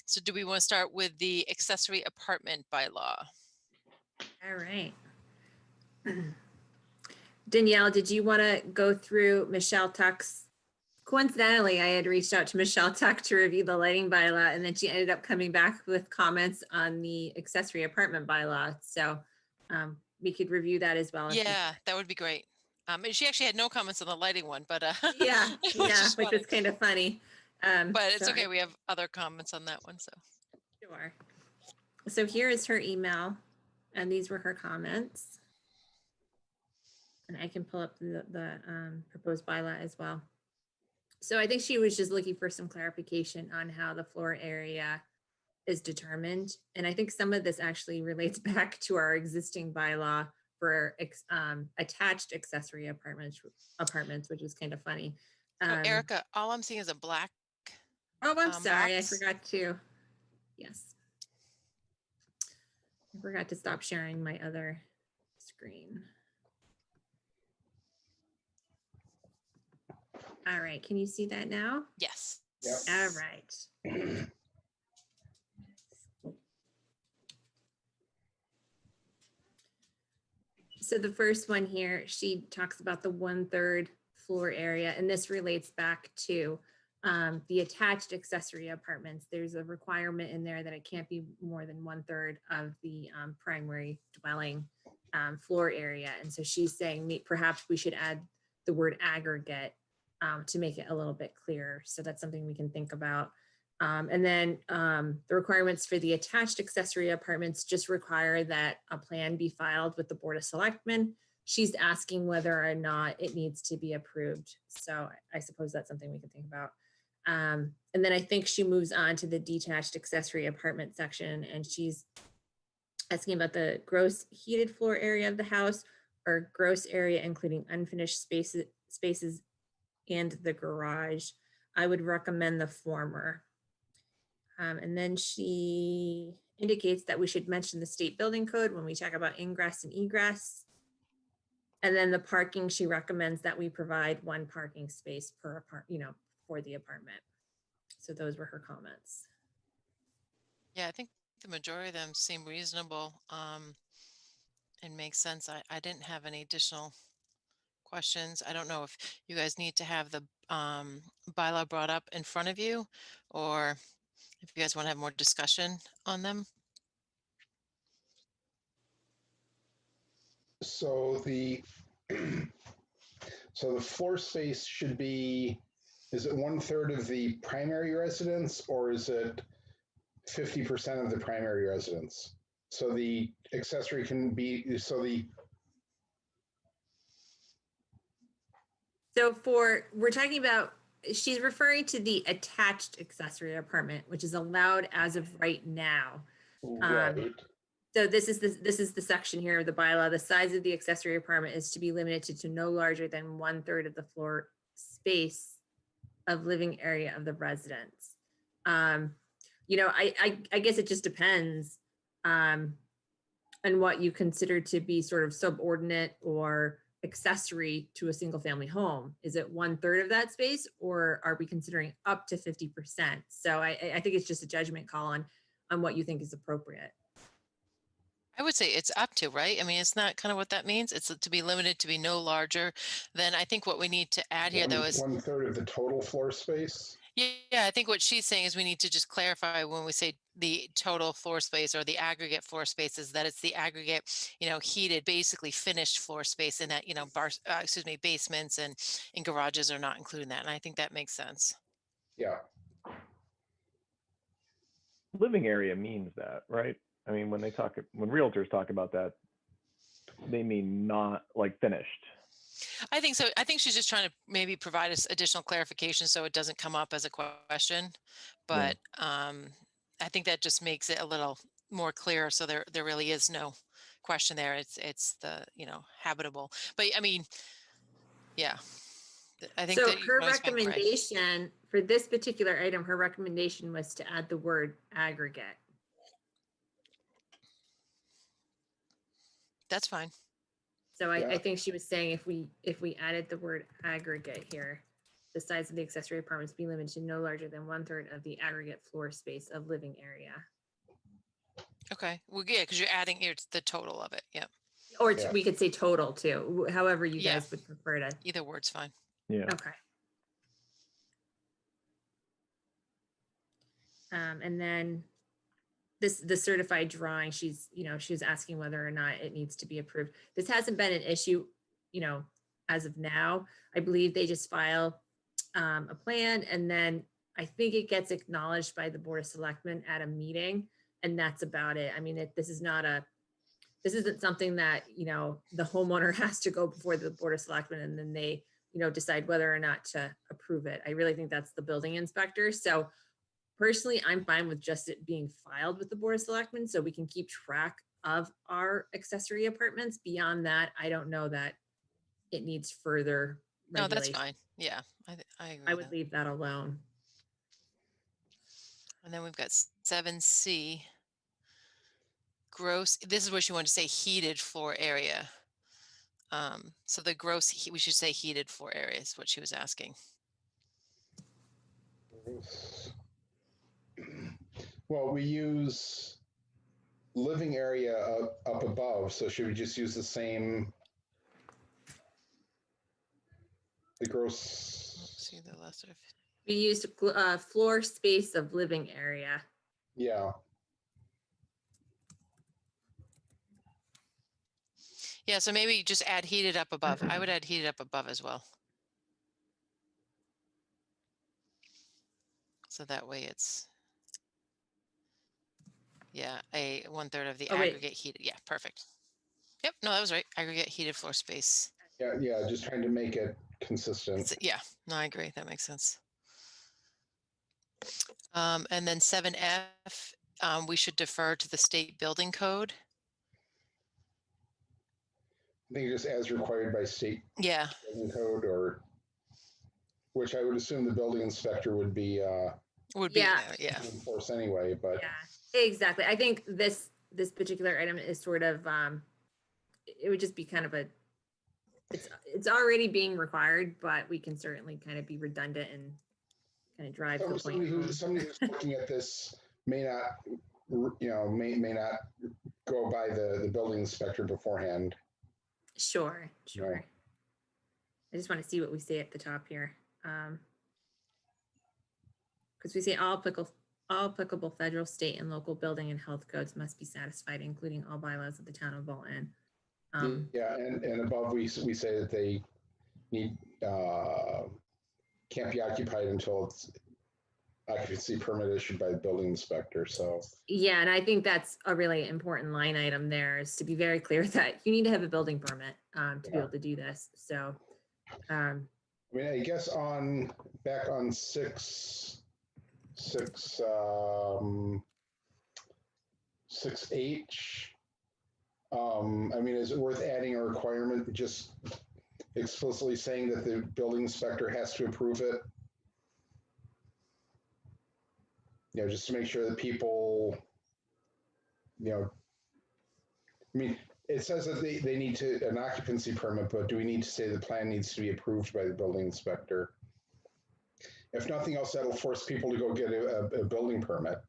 So do we want to start with the accessory apartment bylaw? All right. Danielle, did you want to go through Michelle Tuck's? Coincidentally, I had reached out to Michelle Tuck to review the lighting bylaw, and then she ended up coming back with comments on the accessory apartment bylaw. So we could review that as well. Yeah, that would be great. And she actually had no comments on the lighting one, but yeah, which was kind of funny. But it's okay. We have other comments on that one, so. Sure. So here is her email, and these were her comments. And I can pull up the proposed bylaw as well. So I think she was just looking for some clarification on how the floor area is determined. And I think some of this actually relates back to our existing bylaw for attached accessory apartments, which is kind of funny. Erica, all I'm seeing is a black. Oh, I'm sorry. Box. I forgot to. Yes. I forgot to stop sharing my other screen. All right. Can you see that now? Yes. Yep. All right. So the first one here, she talks about the 1/3 floor area, and this relates back to the attached accessory apartments. There's a requirement in there that it can't be more than 1/3 of the primary dwelling floor area. And so she's saying perhaps we should add the word aggregate to make it a little bit clearer. So that's something we can think about. And then the requirements for the attached accessory apartments just require that a plan be filed with the Board of Selectmen. She's asking whether or not it needs to be approved. So I suppose that's something we can think about. And then I think she moves on to the detached accessory apartment section, and she's asking about the gross heated floor area of the house or gross area, including unfinished spaces and the garage. I would recommend the former. And then she indicates that we should mention the state building code when we talk about ingress and egress. And then the parking, she recommends that we provide 1 parking space per for the apartment. So those were her comments. Yeah, I think the majority of them seem reasonable and make sense. I didn't have any additional questions. I don't know if you guys need to have the bylaw brought up in front of you, or if you guys want to have more discussion on them. So the floor space should be, is it 1/3 of the primary residence, or is it 50% of the primary residence? So the accessory can be, we're talking about, she's referring to the attached accessory apartment, which is allowed as of right now. right. So this is the section here of the bylaw. The size of the accessory apartment is to be limited to no larger than 1/3 of the floor space of living area of the residence. I guess it just depends on what you consider to be sort of subordinate or accessory to a single family home. Is it 1/3 of that space, or are we considering up to 50%? So I think it's just a judgment call on what you think is appropriate. I would say it's up to, right? I mean, it's not kind of what that means. It's to be limited to be no larger than, I think what we need to add here though is 1/3 of the total floor space. Yeah, I think what she's saying is we need to just clarify when we say the total floor space or the aggregate floor spaces, that it's the aggregate, heated, basically finished floor space, and that, basements and garages are not including that. And I think that makes sense. Yeah. Living area means that, right? I mean, when realtors talk about that, they mean not like finished. I think so. I think she's just trying to maybe provide us additional clarification so it doesn't come up as a question. But I think that just makes it a little more clear. So there really is no question there. It's the, habitable. But I mean, yeah. I think so that her recommendation for this particular item, her recommendation was to add the word aggregate. That's fine. So I think she was saying if we added the word aggregate here. the size of the accessory apartments be limited to no larger than 1/3 of the aggregate floor space of living area. Okay, well, yeah, because you're adding it's the total of it. Yep. Or Yeah. we could say total too, however you Yeah. guys would prefer to. Either word's fine. Yeah. Okay. And then the certified drawing, she's asking whether or not it needs to be approved. This hasn't been an issue, as of now. I believe they just file a plan, and then I think it gets acknowledged by the Board of Selectmen at a meeting, and that's about it. I mean, this isn't something that, the homeowner has to go before the Board of Selectmen and then they, decide whether or not to approve it. I really think that's the building inspector. So personally, I'm fine with just it being filed with the Board of Selectmen so we can keep track of our accessory apartments. Beyond that, I don't know that it needs further No, that's regulation. fine. Yeah, I agree. I with would that. leave that alone. And then we've got 7C. Gross, this is where she wanted to say heated floor area. So the gross, we should say heated floor area is what she was asking. Well, we use living area up above, so should we just use the same? The gross. See the lesser. We used floor space of living area. Yeah. Yeah, so maybe just add heated up above. I would add heated up above as well. So that way it's, yeah, a 1/3 of the Oh, wait. aggregate heated. Yeah, perfect. Yep, no, that was right. Aggregate heated floor space. Yeah, just trying to make it consistent. Yeah, no, I agree. That makes sense. And then 7F, we should defer to the state building code. I think just as required by state Yeah, building code, or which I would assume the building inspector would be would be, Yeah. yeah. enforce anyway, but Yeah, exactly. I think this particular item is sort of, it would just be kind of it's already being required, but we can certainly kind of be redundant and kind of drive the point somebody home. who's looking at this may not, may not go by the building inspector beforehand. Sure. I just want to see what we say at the top here. Because we say all applicable federal, state, and local building and health codes must be satisfied, including all bylaws of the town of Bolton. Yeah, and above we say that they need can't be occupied until it's occupancy permit issued by the building inspector. So Yeah, and I think that's a really important line item there, is to be very clear that you need to have a building permit to be able to do this. So I mean, I guess back on 6H, I mean, is it worth adding a requirement, just explicitly saying that the building inspector has to approve it? Just to make sure that people, I mean, it says that they need an occupancy permit, but do we need to say the plan needs to be approved by the building inspector? If nothing else, that'll force people to go get a building permit.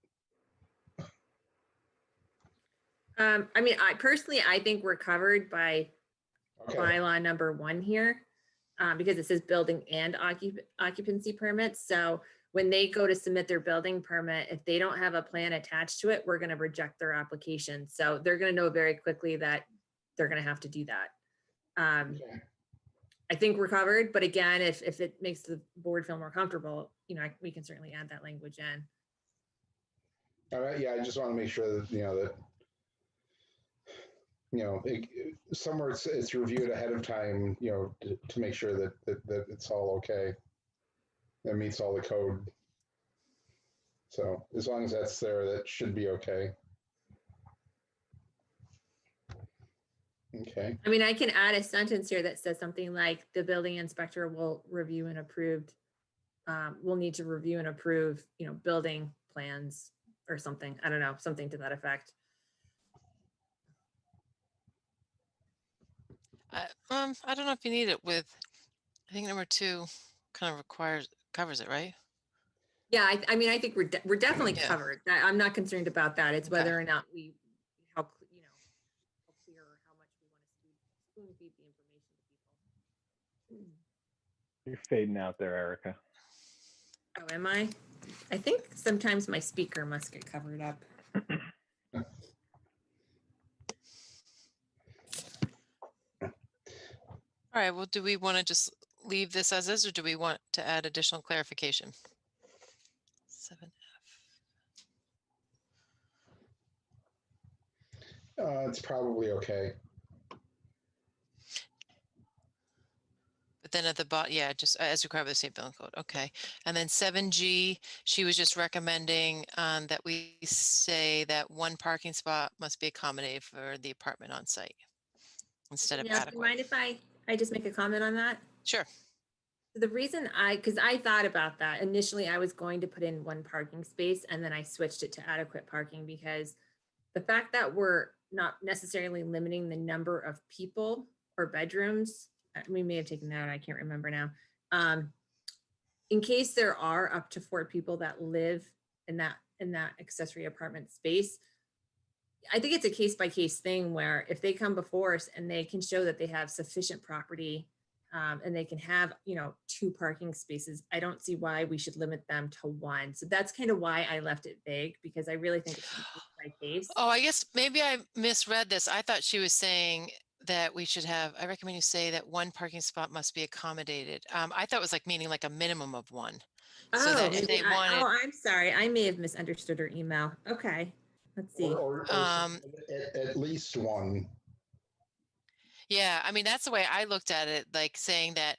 I mean, I think we're covered by Okay. bylaw number 1 here, because it says building and occupancy permits. So when they go to submit their building permit, if they don't have a plan attached to it, we're going to reject their application. So they're going to know very quickly that they're going to have to do that. Okay. I think we're covered, but again, if it makes the board feel more comfortable, we can certainly add that language in. All right. Yeah, I just want to make sure that somewhere it's reviewed ahead of time, to make sure that it's all okay. That meets all the code. So as long as that's there, that should be okay. Okay. I mean, I can add a sentence here that says something like the building inspector will review and approved, will need to review and approve, building plans or something. I don't know, something to that effect. I don't know if you need it with, I think number 2 kind of covers it, right? Yeah, I mean, I think we're definitely Yeah. covered. I'm not concerned about that. It's Okay. whether or not how clear or how much we want to spoon feed the information to people. You're fading out there, Erica. Oh, am I? I think sometimes my speaker must get covered up. All right, well, do we want to just leave this as is, or do we want to add additional clarification? 7F. It's probably okay. But then at the bottom, yeah, just as required by the state building code. Okay. And then 7G, she was just recommending that we say that one parking spot must be accommodated for the apartment on site instead of Danielle, do you adequate. mind if I just make a comment on that? Sure. The reason because I thought about that initially, I was going to put in one parking space and then I switched it to adequate parking because the fact that we're not necessarily limiting the number of people or bedrooms, we may have taken that out, I can't remember now. In case there are up to 4 people that live in that accessory apartment space, I think it's a case by case thing where if they come before us and they can show that they have sufficient property and they can have, 2 parking spaces, I don't see why we should limit them to 1. So that's kind of why I left it vague, because I really think it's case by case. Oh, I guess maybe I misread this. I thought she was saying that we should have, I recommend you say that one parking spot must be accommodated. I thought it was like meaning like a minimum of 1. So that if they wanted, I'm sorry. I may have misunderstood her email. Okay, let's see. Or at least 1. yeah, I mean, that's the way I looked at it, like saying that,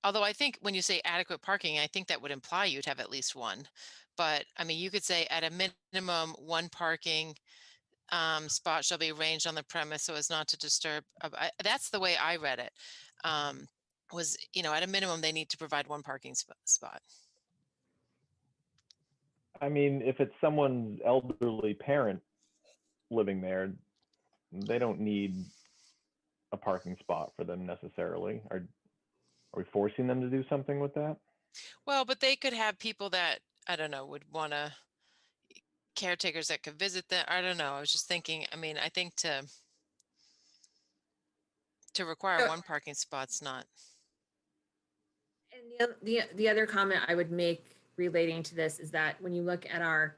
although I think when you say adequate parking, I think that would imply you'd have at least 1. But I mean, you could say at a minimum, 1 parking spot shall be arranged on the premise so as not to disturb. That's the way I read it. Was, at a minimum, they need to provide 1 parking spot. I mean, if it's someone's elderly parent living there, they don't need a parking spot for them necessarily. Are we forcing them to do something with that? Well, but they could have people that, I don't know, would want to, caretakers that could visit them. I don't know. I was just thinking, I mean, I think to require So- 1 parking spot's not. And the other comment I would make relating to this is that when you look at our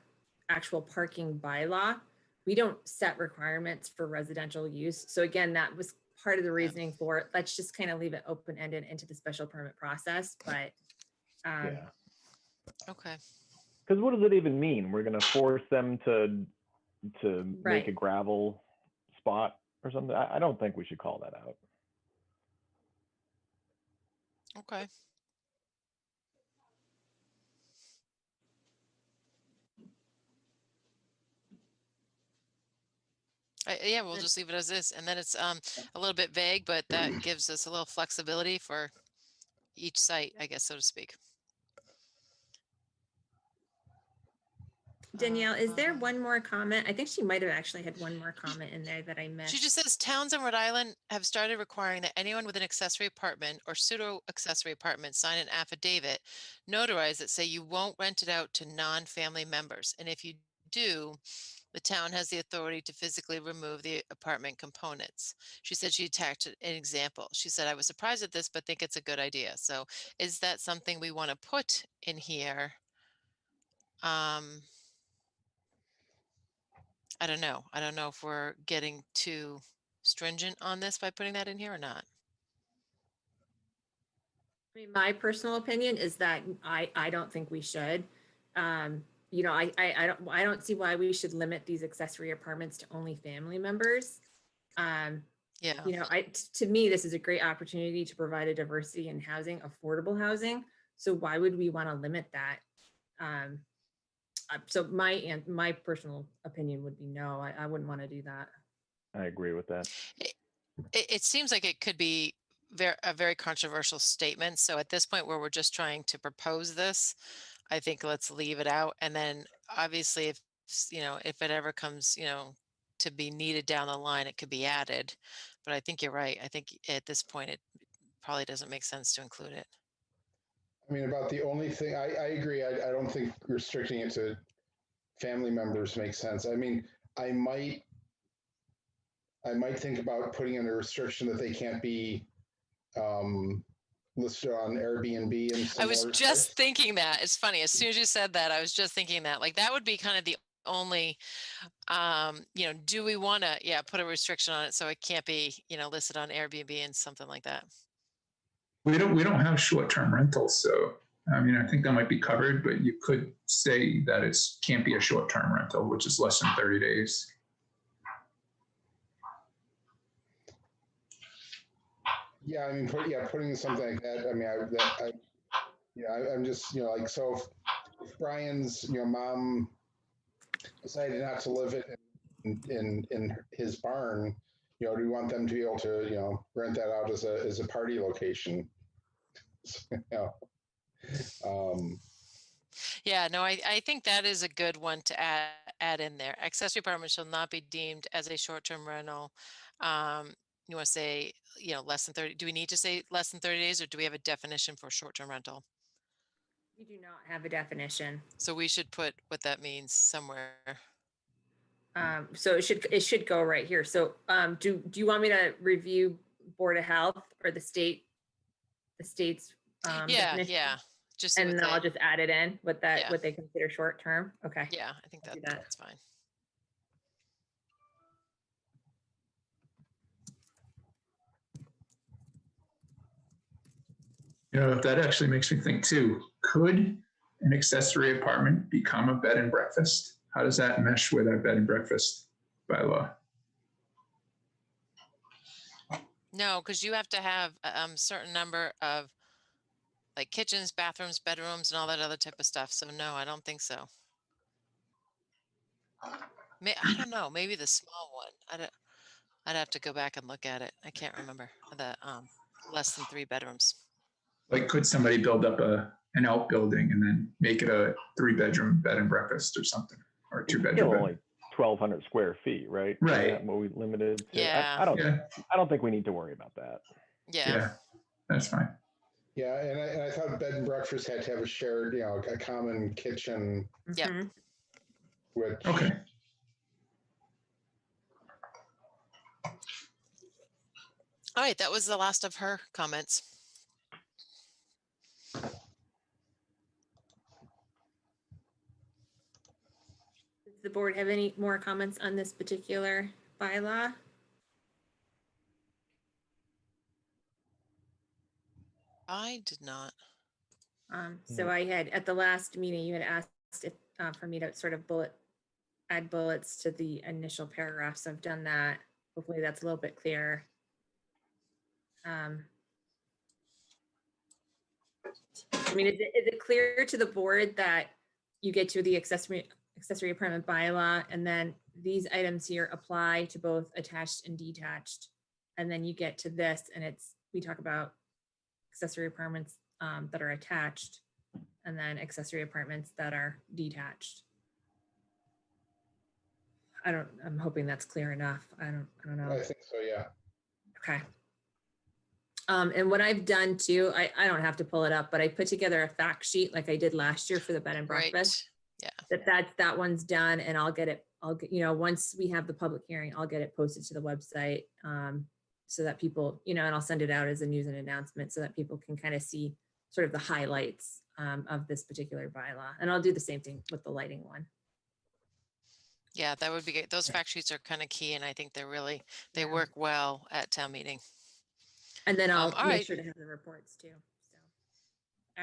actual parking bylaw, we don't set requirements for residential use. So again, that was part of the reasoning for it. Let's just kind of leave it open-ended into the special permit process. But Yeah. Okay. Because what does it even mean? We're going to force them to Right. make a gravel spot or something? I don't think we should call that out. Okay. Yeah, we'll just leave it as is. And then it's a little bit vague, but that gives us a little flexibility for each site, I guess, so to speak. Danielle, is there one more comment? I think she might have actually had one more comment in there that I missed. She just says towns in Rhode Island have started requiring that anyone with an accessory apartment or pseudo accessory apartment sign an affidavit notarized that say you won't rent it out to non-family members. And if you do, the town has the authority to physically remove the apartment components. She said she attached an example. She said, I was surprised at this, but think it's a good idea. So is that something we want to put in here? I don't know. I don't know if we're getting too stringent on this by putting that in here or not. I mean, my personal opinion is that I don't think we should. I don't see why we should limit these accessory apartments to only family members. Yeah. To me, this is a great opportunity to provide a diversity in housing, affordable housing. So why would we want to limit that? So my personal opinion would be no, I wouldn't want to do that. I agree with that. It seems like it could be a very controversial statement. So at this point where we're just trying to propose this, I think let's leave it out. And then obviously if it ever comes, to be needed down the line, it could be added. But I think you're right. I think at this point, it probably doesn't make sense to include it. I mean, about the only thing, I agree. I don't think restricting it to family members makes sense. I mean, I might think about putting in a restriction that they can't be listed on Airbnb and I was similar just sites. thinking that. It's funny. As soon as you said that, I was just thinking that. Like that would be kind of the only, do we want to, put a restriction on it so it can't be, listed on Airbnb and something like that. We don't have short-term rentals, so I mean, I think that might be covered, but you could say that it can't be a short-term rental, which is less than 30 days. Yeah, I mean, putting something like that. I mean, I'm just, like, so if Brian's, mom decided not to live it in his barn, do we want them to be able to, rent that out as a party location? Yeah, no, I think that is a good one to add in there. Accessory apartment shall not be deemed as a short-term rental. You want to say, less than 30, do we need to say less than 30 days or do we have a definition for short-term rental? We do not have a definition. So we should put what that means somewhere. So it should go right here. So do you want me to review Board of Health or the state's definition? Yeah. Just see And what then I'll they, just add it in with that, Yeah. what they consider short term. Okay. I think I'll do that. that's fine. That actually makes me think too. Could an accessory apartment become a bed and breakfast? How does that mesh with our bed and breakfast bylaw? No, because you have to have a certain number of like kitchens, bathrooms, bedrooms, and all that other type of stuff. So no, I don't think so. I don't know. Maybe the small one. I'd have to go back and look at it. I can't remember the less than 3 bedrooms. Like, could somebody build up an outbuilding and then make it a 3-bedroom bed and breakfast or something, or a 2-bedroom? Still only 1,200 square feet, right? Right. Isn't that what we limited to? Yeah. I don't think we need to worry about that. Yeah. That's fine. Yeah, and I thought bed and breakfast had to have a shared, a common kitchen. Yep. Mhm. Which Okay. All right. That was the last of her comments. Does the board have any more comments on this particular bylaw? I did not. So I had, at the last meeting, you had asked if, for me to sort of add bullets to the initial paragraph. So I've done that. Hopefully that's a little bit clearer. I mean, is it clear to the board that you get to the accessory apartment bylaw and then these items here apply to both attached and detached? And then you get to this and we talk about accessory apartments that are attached and then accessory apartments that are detached. I'm hoping that's clear enough. I don't know. I think so, yeah. Okay. And what I've done too, I don't have to pull it up, but I put together a fact sheet like I did last year for the bed and breakfast. Right. Yeah. That one's done, and I'll get, once we have the public hearing, I'll get it posted to the website so that people, and I'll send it out as a news and announcement so that people can kind of see sort of the highlights of this particular bylaw. And I'll do the same thing with the lighting one. Yeah, that would be good. Those fact sheets are kind of key, and I think they work well at town meeting. And then I'll all make right. sure to have the reports too. So,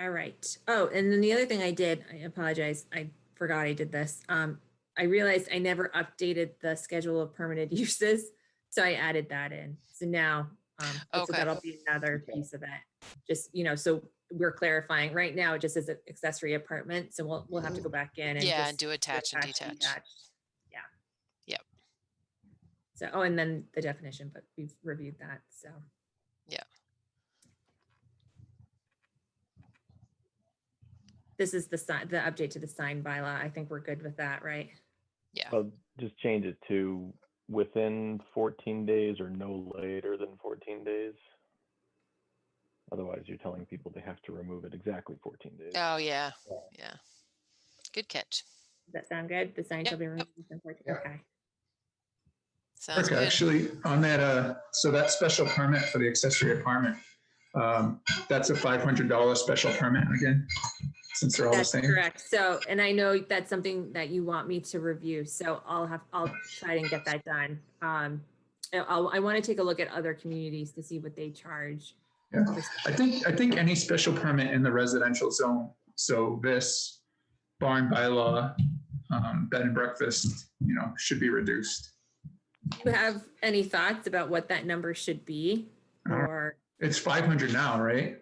all right. Oh, and then the other thing I did, I apologize, I forgot I did this. I realized I never updated the schedule of permitted uses, so I added that in. So now, so Okay. that'll be another piece of it. Just so we're clarifying. Right now, it just says accessory apartment, so we'll have to go back in and and do attach and detach. Yeah. Yep. So, and then the definition, but we've reviewed that. So. Yeah. This is the update to the sign bylaw. I think we're good with that, right? Yeah. I'll just change it to within 14 days or no later than 14 days. Otherwise, you're telling people they have to remove it exactly 14 days. Oh, yeah. Yeah. Good catch. Does that sound good? The sign shall Yep, be yep. removed within 14. Yep. Okay. Sounds Okay, good. actually, on that, so that special permit for the accessory apartment, that's a $500 special permit again, since they're all the That's same. correct. So, and I know that's something that you want me to review, so I'll try and get that done. I want to take a look at other communities to see what they charge. Yeah, I think any special permit in the residential zone, so this barn bylaw, bed and breakfast, should be reduced. Do you have any thoughts about what that number should be? Or It's 500 now, right?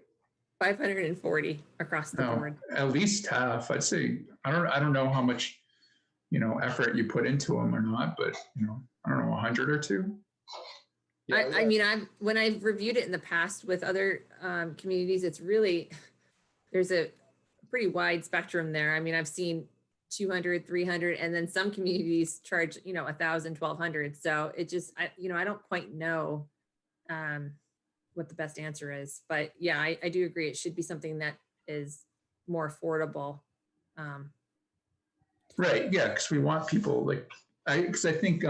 540 across the No, board? at least half. I'd say I don't know how much effort you put into them or not, but I don't know, 100 or two. Yeah, I mean, when I've reviewed it in the past with other communities, it's really, there's a pretty wide spectrum there. I mean, I've seen 200, 300, and then some communities charge, 1,000, 1,200. So it just, I don't quite know what the best answer is. But yeah, I do agree. It should be something that is more affordable. Right. Yeah. Because we want people because I think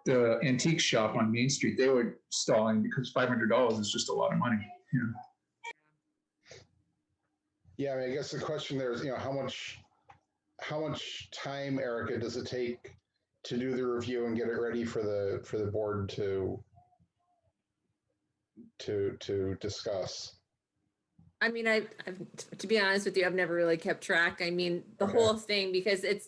the antique shop on Main Street, they were stalling because $500 is just a lot of money. Yeah, I mean, I guess the question there is, how much time, Erica, does it take to do the review and get it ready for the board to discuss? I mean, I've, to be honest with you, I've never really kept track. I mean, the whole thing, because it's,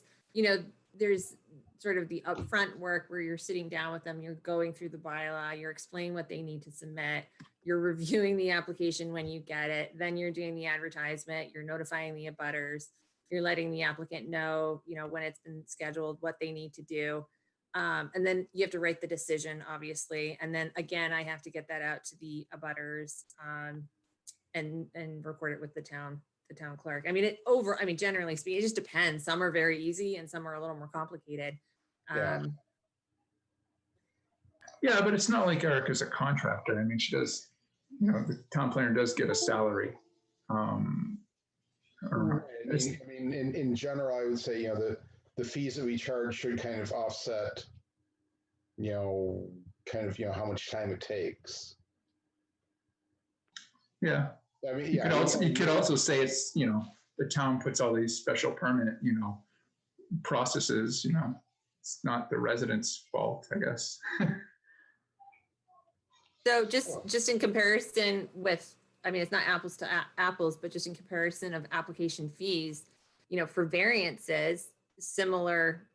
there's sort of the upfront work where you're sitting down with them, you're going through the bylaw, you're explaining what they need to submit, you're reviewing the application when you get it, then you're doing the advertisement, you're notifying the abutters, you're letting the applicant know, when it's been scheduled, what they need to do. And then you have to write the decision, obviously. And then again, I have to get that out to the abutters and record it with the town clerk. I mean, generally speaking, it just depends. Some are very easy and some are a little more complicated. Yeah. Yeah, but it's not like Erica's a contractor. I mean, she does, the town planner does get a salary. I mean, in general, I would say, the fees that we charge should kind of offset, how much time it takes. Yeah. I mean, You could also say it's, the town puts all these special permit, processes, it's not the residents' fault, I guess. So just in comparison with, I mean, it's not apples to apples, but just in comparison of application fees, for variances, similar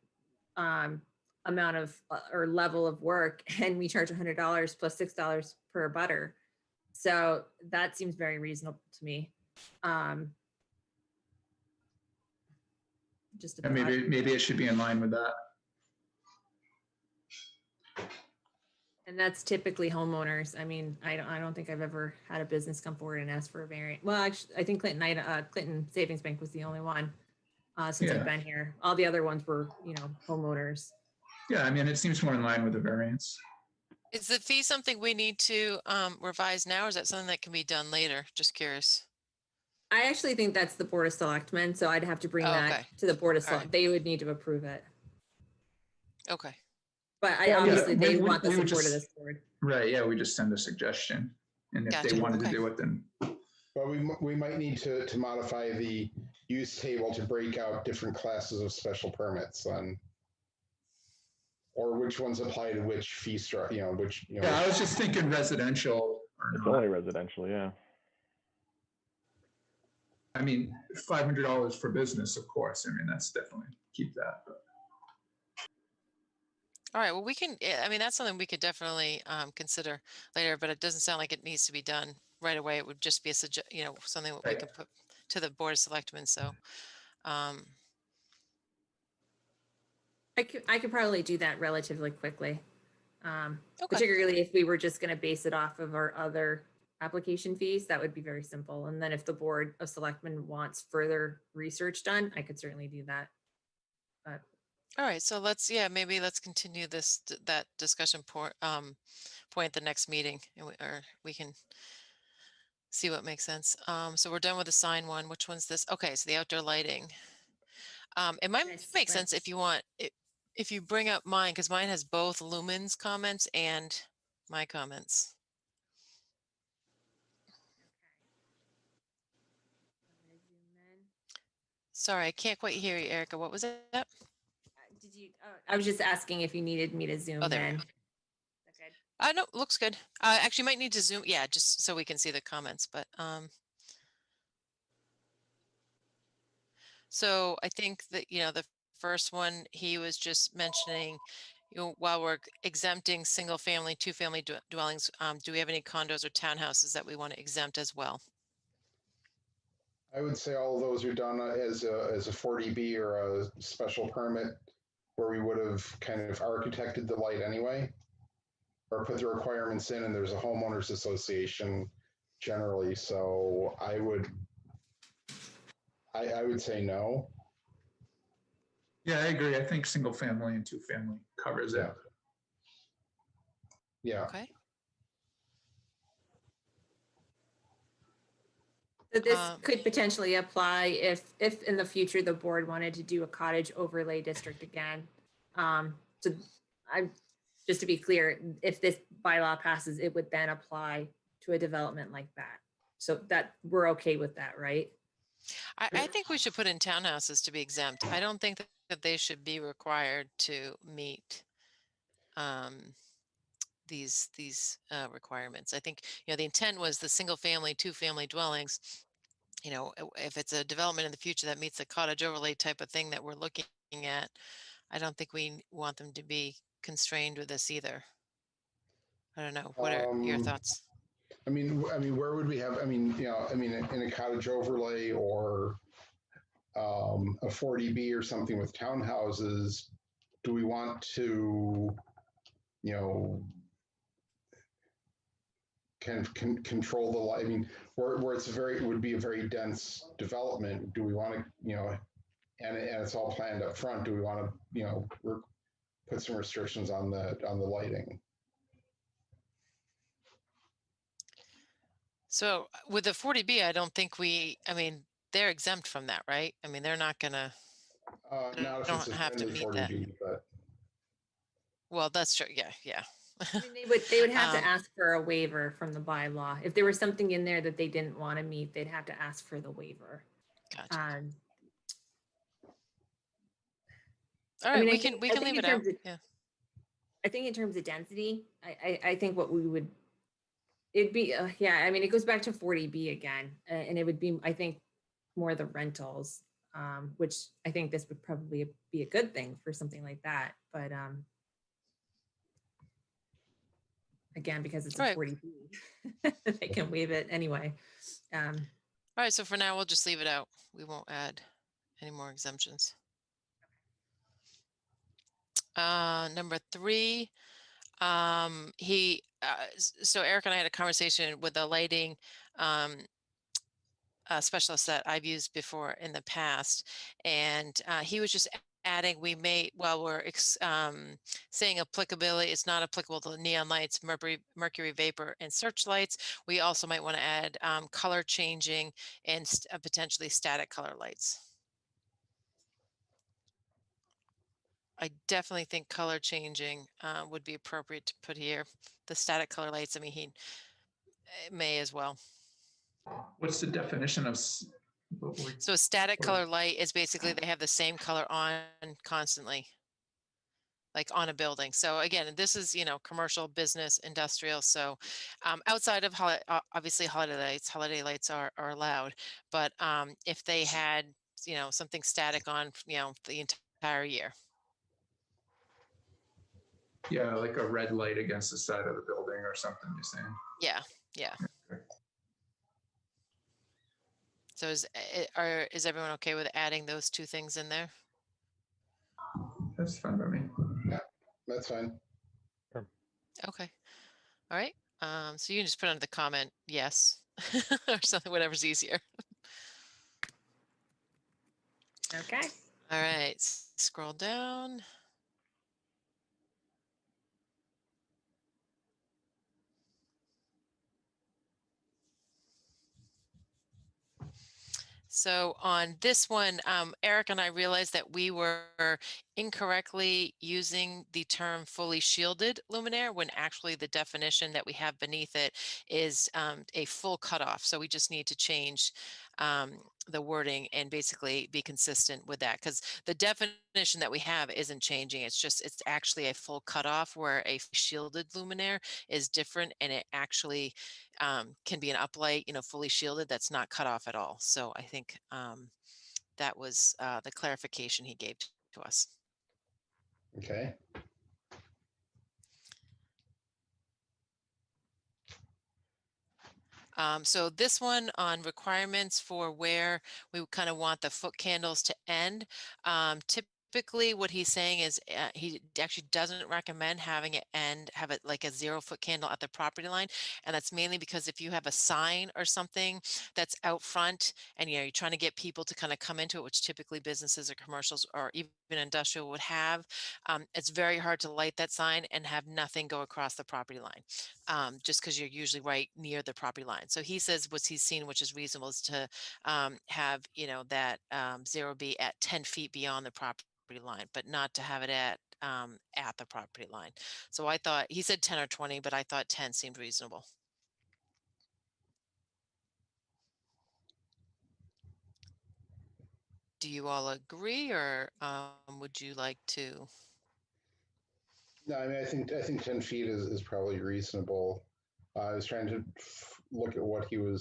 amount of or level of work, and we charge $100 plus $6 per abutter. So that seems very reasonable to me. Just And maybe it should be in line with that. And that's typically homeowners. I mean, I don't think I've ever had a business come forward and ask for a variant. Well, actually, I think Clinton Savings Bank was the only one since I've been here. All the other ones were, homeowners. Yeah, I mean, it seems more in line with the variance. Is the fee something we need to revise now, or is that something that can be done later? Just curious. I actually think that's the Board of Selectmen, so I'd have to bring that to the Board of Select. They would need to approve it. Okay. But obviously they want the support of this board. Right, yeah, we just send a suggestion. And if they wanted to do it, then. But we might need to modify the use table to break out different classes of special permits or which ones apply to which fee structure, Yeah, I was just thinking residential or It's not. only residential, yeah. I mean, $500 for business, of course. I mean, that's definitely, keep that. But. All right. Well, I mean, that's something we could definitely consider later, but it doesn't sound like it needs to be done right away. It would just be something that we can put to the Board of Selectmen. So I could probably do that relatively quickly. Particularly if we were just going to base it off of our other application fees, that would be very simple. And then if the Board of Selectmen wants further research done, I could certainly do that. But All right, so maybe let's continue that discussion point at the next meeting, and we can see what makes sense. So we're done with the sign one. Which one's this? Okay, so the outdoor lighting. It might Nice, make sense right. if you want it, if you bring up mine, because mine has both Lumen's comments and my comments. I'm gonna zoom in. Sorry, I can't quite hear you, Erica. What was that? Did you? I was just asking if you needed me to zoom Oh, there we in. go. Okay. No, looks good. Actually, might need to zoom. Yeah, just so we can see the comments. But so I think that the first one he was just mentioning, while we're exempting single family, two family dwellings, do we have any condos or townhouses that we want to exempt as well? I would say all of those are done as a 40B or a special permit where we would have kind of architected the light anyway, or put the requirements in, and there's a homeowners association generally. So I would say no. Yeah, I agree. I think single family and two family covers it. Yeah. Okay. So this could potentially apply if in the future the board wanted to do a cottage overlay district again. So I, just to be clear, if this bylaw passes, it would then apply to a development like that. So that we're okay with that, right? I think we should put in townhouses to be exempt. I don't think that they should be required to meet these requirements. I think the intent was the single family, two family dwellings. If it's a development in the future that meets the cottage overlay type of thing that we're looking at, I don't think we want them to be constrained with this either. I don't know. What are your thoughts? I mean, where would we have? In a cottage overlay or a 40B or something with townhouses, do we want to, can control the light? I mean, where it would be a very dense development. Do we want to, and it's all planned up front. Do we want to, put some restrictions on the lighting? So with the 40B, I don't think they're exempt from that, right? I mean, they're not gonna. Not if Don't it's a have to friendly meet that. 40B, but Well, that's true. Yeah. I mean, they would have to Um, ask for a waiver from the bylaw. If there was something in there that they didn't want to meet, they'd have to ask for the waiver. Gotcha. I All right, mean, we can leave it out. Yeah. I think in terms of density, I think what we would, it'd be, yeah, I mean, it goes back to 40B again, and it would be, I think, more the rentals, which I think this would probably be a good thing for something like that. But again, because it's a Right. 40B, they can waive it anyway. All right, so for now, we'll just leave it out. We won't add any more exemptions. Number 3, so Eric and I had a conversation with the lighting specialist that I've used before in the past, and he was just adding, while we're saying applicability, it's not applicable to neon lights, mercury vapor, and searchlights. We also might want to add color changing and potentially static color lights. I definitely think color changing would be appropriate to put here. The static color lights, I mean, he may as well. What's the definition of? So a static color light is basically they have the same color on constantly, like on a building. So again, this is, commercial, business, industrial. So outside of obviously holiday lights are allowed. But if they had, something static on, the entire year. Yeah, like a red light against the side of the building or something, you're saying? Yeah. Okay. So is everyone okay with adding those 2 things in there? That's fine by me. yeah, that's fine. Okay. All right. So you can just put under the comment, yes, or something, whatever's easier. Okay. All right. scroll down. So on this one, Eric and I realized that we were incorrectly using the term fully shielded luminaire when actually the definition that we have beneath it is a full cutoff. So we just need to change the wording and basically be consistent with that, because the definition that we have isn't changing. It's actually a full cutoff, where a shielded luminaire is different, and it actually can be an uplight, fully shielded, that's not cut off at all. So I think that was the clarification he gave to us. Okay. So this one on requirements for where we kind of want the foot candles to end. Typically what he's saying is he actually doesn't recommend having it have it like a 0 foot candle at the property line. And that's mainly because if you have a sign or something that's out front and you're trying to get people to kind of come into it, which typically businesses or commercials or even industrial would have, it's very hard to light that sign and have nothing go across the property line. Just because you're usually right near the property line. So he says what he's seen, which is reasonable, is to have, that 0 be at 10 feet beyond the property line, but not to have it at the property line. So I thought, he said 10 or 20, but I thought 10 seemed reasonable. Do you all agree, or would you like to? No, I mean, I think 10 feet is probably reasonable. I was trying to look at what he would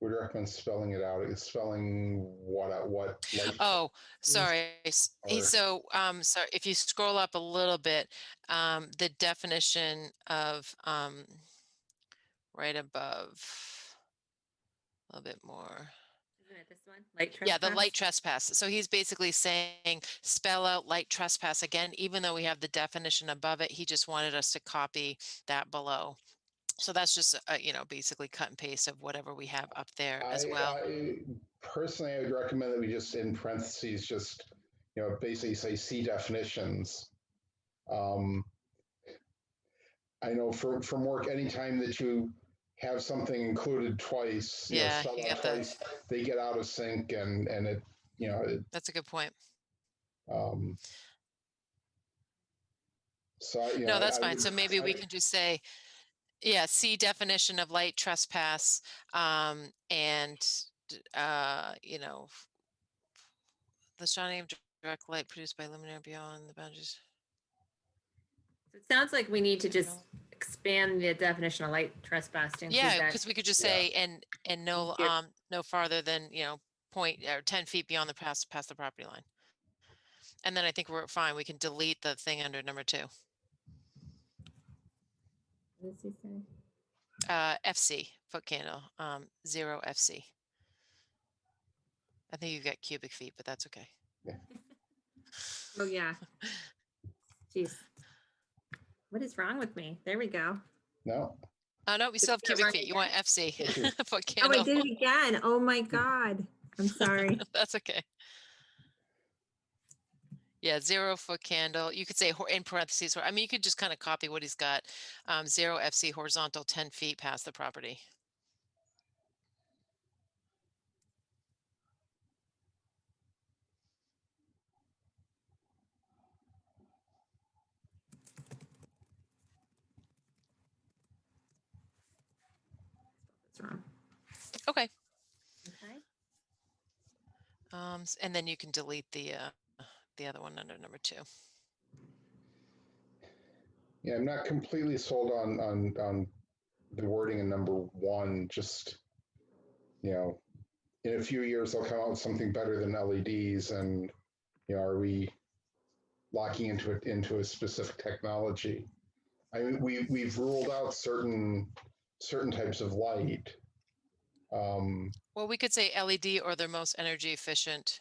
recommend spelling it out. It's spelling what out, what light. Oh, sorry. Or- So if you scroll up a little bit, the definition of right above, a little bit more. Isn't it this one? Light Yeah, the trespass? light trespass. So he's basically saying spell out light trespass again, even though we have the definition above it. He just wanted us to copy that below. So that's just, basically cut and paste of whatever we have up there as well. Personally, I would recommend that we just, in parentheses, just, basically say see definitions. I know from work, anytime that you have something included twice, Yeah, spelled you out got that. twice, they get out of sync, and it, That's a good point. So No, that's fine. So maybe we can just say, yeah, see definition of light trespass, and the shining of direct light produced by luminaire beyond the boundaries. So it sounds like we need to just expand the definition of light trespass to include Yeah, that. because we could just say and no no farther than point or 10 feet beyond the past the property line. And then I think we're fine. We can delete the thing under number 2. What does he say? FC foot candle, 0 FC. I think you got cubic feet, but that's okay. Oh yeah. Jeez. What is wrong with me? There we go. No. Oh no, we still have cubic feet. You want FC foot Oh, candle. I did it again. Oh my God. I'm sorry. That's okay. Yeah, 0 foot candle. You could say in parentheses. I mean, you could just kind of copy what he's got. 0 FC horizontal 10 feet past the property. That's wrong. Okay. Okay. And then you can delete the other one under number 2. Yeah, I'm not completely sold on the wording in number 1. Just, in a few years they'll come out with something better than LEDs, and are we locking into a specific technology? I mean, we've ruled out certain types of light. Well, we could say LED or their most energy efficient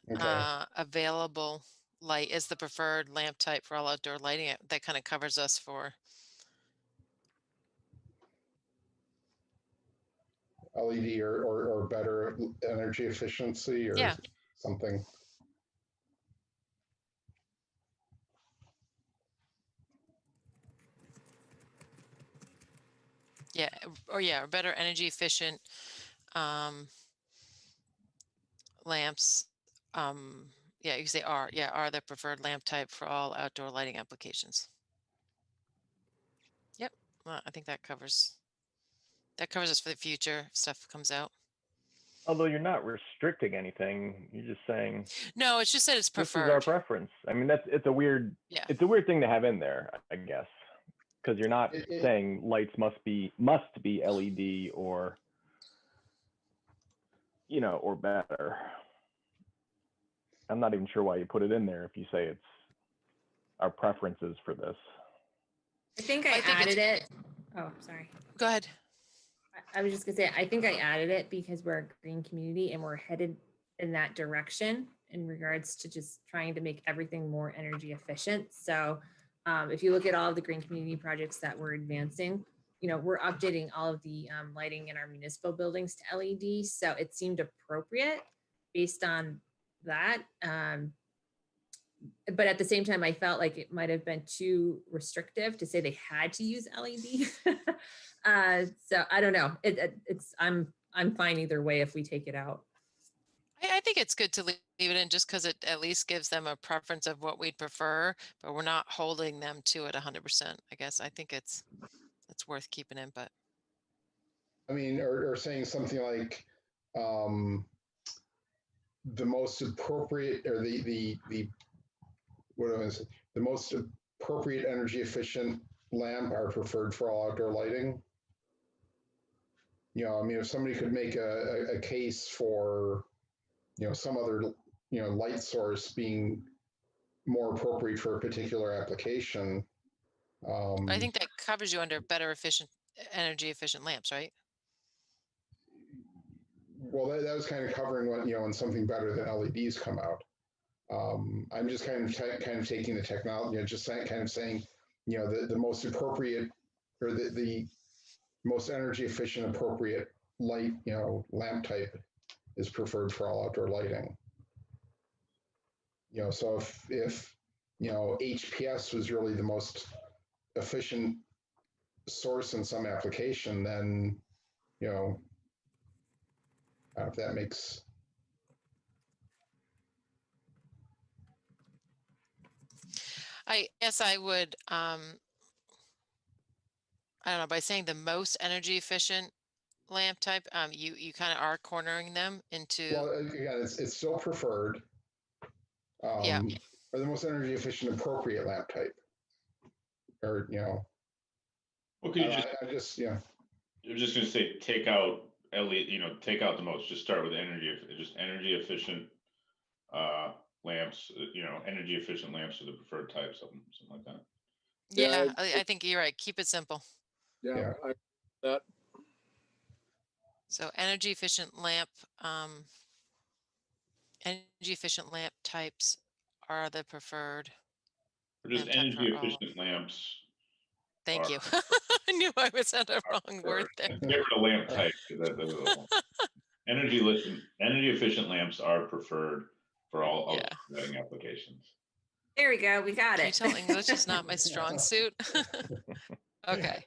Okay. available light is the preferred lamp type for all outdoor lighting. That kind of covers us for LED or better energy efficiency, or yeah. something. Yeah, or yeah, or better energy efficient lamps. Yeah, you can say are the preferred lamp type for all outdoor lighting applications. Yep. Well, I think that covers us for the future if stuff comes out. Although you're not restricting anything, you're just saying No, it's just that it's this is our preferred. preference. I mean, it's a weird thing to have in there, I guess, because you're not saying lights must be LED or or better. I'm not even sure why you put it in there if you say it's our preferences for this. I think I added it. Oh, sorry. Go ahead. I was just gonna say, I think I added it because we're a green community and we're headed in that direction in regards to just trying to make everything more energy efficient. So if you look at all of the green community projects that we're advancing, we're updating all of the lighting in our municipal buildings to LED. So it seemed appropriate based on that. But at the same time, I felt like it might have been too restrictive to say they had to use LED. So I don't know. I'm fine either way if we take it out. I think it's good to leave it in just because it at least gives them a preference of what we'd prefer, but we're not holding them to it 100%. I guess I think it's worth keeping in. But I mean, or saying something like the most appropriate, or the most appropriate energy efficient lamp are preferred for all outdoor lighting. I mean, if somebody could make a case for, some other, light source being more appropriate for a particular application. I think that covers you under better energy efficient lamps, right? Well, that was kind of covering what, when something better than LEDs come out. I'm just kind of taking the technology, just kind of saying, the most appropriate, or the most energy efficient appropriate light, lamp type is preferred for all outdoor lighting. So if HPS was really the most efficient source in some application, then I don't know if that makes. I guess I would, I don't know, by saying the most energy efficient lamp type, you kind of are cornering them into. Well, again, it's still preferred. Yeah. Or the most energy efficient appropriate lamp type. Or, Well, could you I just, yeah. You're just going to say take out LED, take out the most. Just start with energy efficient lamps. Energy efficient lamps are the preferred type, something like that. Yeah, I think you're right. Keep it simple. Yeah. So energy efficient lamp types are the preferred. Or just energy efficient lamps. Thank you. I knew I was at a wrong word there. Get rid of lamp type. Energy efficient lamps are preferred for all lighting applications. There we go. We got it. Can you tell English is not my strong suit? Okay.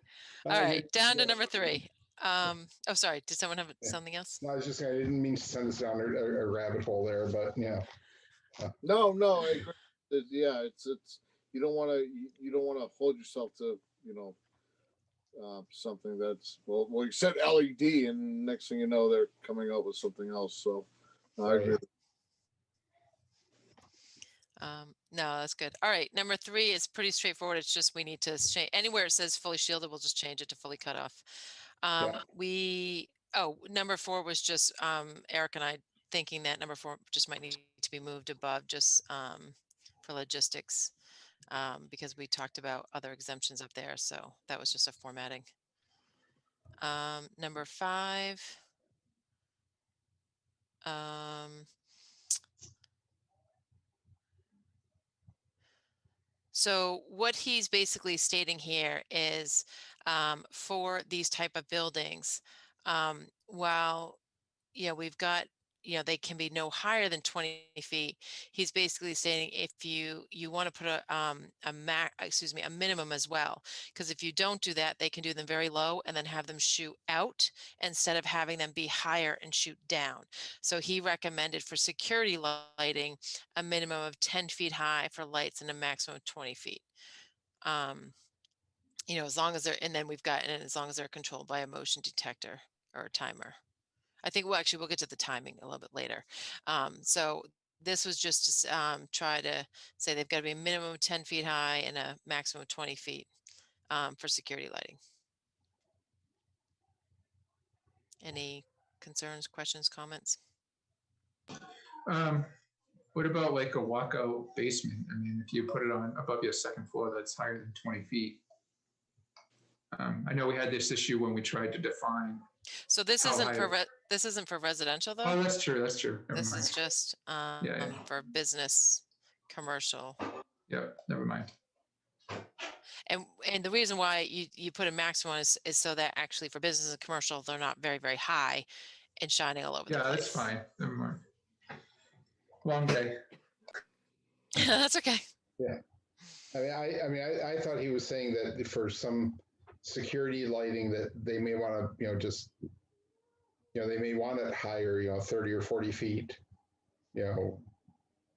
All right. Down to number 3. Oh, sorry. Did someone have something else? No, I didn't mean to send us down a rabbit hole there, but yeah. No, I agree. Yeah, it's you don't want to hold yourself to something that's well you said LED, and next thing you know they're coming up with something else. So I agree. No, that's good. All right. Number 3 is pretty straightforward. It's just we need to change anywhere it says fully shielded. We'll just change it to fully cut off. Number 4 was just Eric and I thinking that number 4 just might need to be moved above just for logistics because we talked about other exemptions up there. So that was just a formatting. Number 5. So what he's basically stating here is for these type of buildings, while we've got they can be no higher than 20 feet. He's basically saying if you want to put a minimum as well, because if you don't do that, they can do them very low and then have them shoot out instead of having them be higher and shoot down. So he recommended for security lighting a minimum of 10 feet high for lights and a maximum of 20 feet. As long as and then as long as they're controlled by a motion detector or a timer. I think we'll get to the timing a little bit later. So this was just to try to say they've got to be a minimum of 10 feet high and a maximum of 20 feet for security lighting. Any concerns, questions, comments? What about like a walkout basement? I mean, if you put it on above your second floor, that's higher than 20 feet. I know we had this issue when we tried to define. So this how isn't high for this isn't for residential though. Oh, that's true. That's true. Never This mind. is just Yeah. for business, commercial. Yeah, never mind. And the reason why you put a maximum is so that actually for business and commercial, they're not very, very high and shining all over the place. Yeah, that's fine. Never mind. Long day. That's okay. Yeah. I thought he was saying that for some security lighting that they may want to, they may want it higher, 30 or 40 feet, on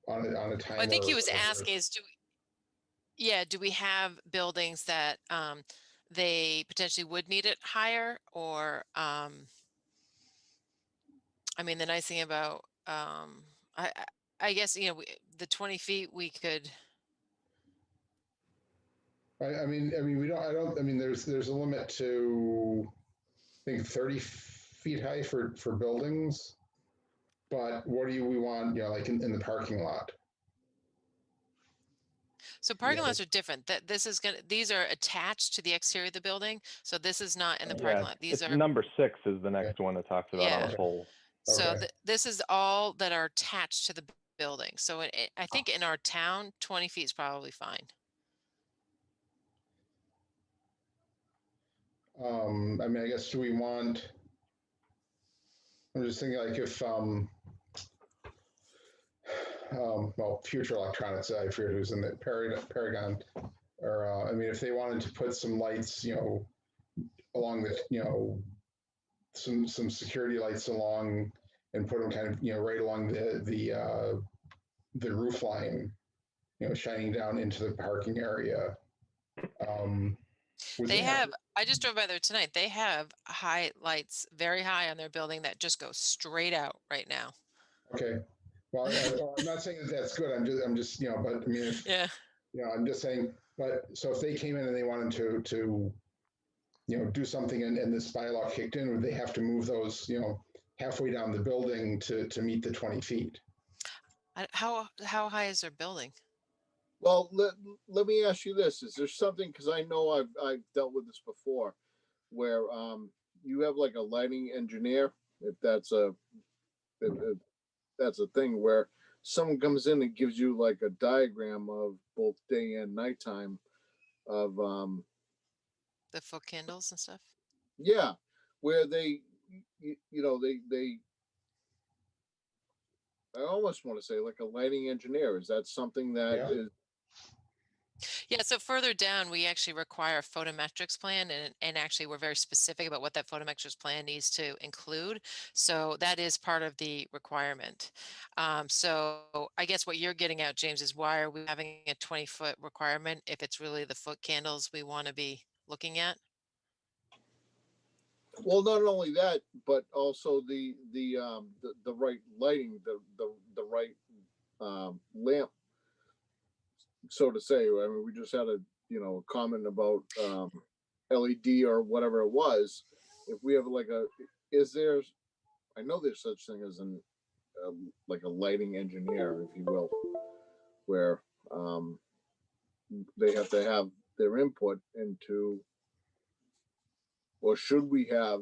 a timer. I think he was asking is, do we have buildings that they potentially would need it higher, or the nice thing about I guess the 20 feet we could. There's a limit to, I think 30 feet high for buildings, but what do we want, like in the parking lot? So parking lots are different. These are attached to the exterior of the building. So this is not in the parking lot. These are number 6 is the next one that talks about on the pole. So this is all that are attached to the building. So I think in our town, 20 feet is probably fine. I guess do we want? I'm just thinking like if future electronics. I forget who's in the Paragon, or if they wanted to put some lights, along the, some security lights along and put them kind of, right along the roof line, shining down into the parking area. I just drove by there tonight. They have high lights, very high on their building that just go straight out right now. Okay. Well, I'm not saying that that's good. I'm just, but I'm just saying, but so if they came in and they wanted to do something and this bylaw kicked in, would they have to move those, halfway down the building to meet the 20 feet? How high is their building? Well, let me ask you this. Is there something, because I know I've dealt with this before, where you have like a lighting engineer, if that's a thing, where someone comes in and gives you like a diagram of both day and nighttime of the foot candles and stuff. Yeah, where they I almost want to say like a lighting engineer. Is that something that is? Yeah, so further down, we actually require a photometrics plan, and actually we're very specific about what that photometrics plan needs to include. So that is part of the requirement. So I guess what you're getting at, James, is why are we having a 20-foot requirement if it's really the foot candles we want to be looking at? Well, not only that, but also the right lighting, the right lamp, so to say. I mean, we just had a comment about LED or whatever it was. If we have like I know there's such thing as like a lighting engineer, if you will, where they have to have their input into, or should we have?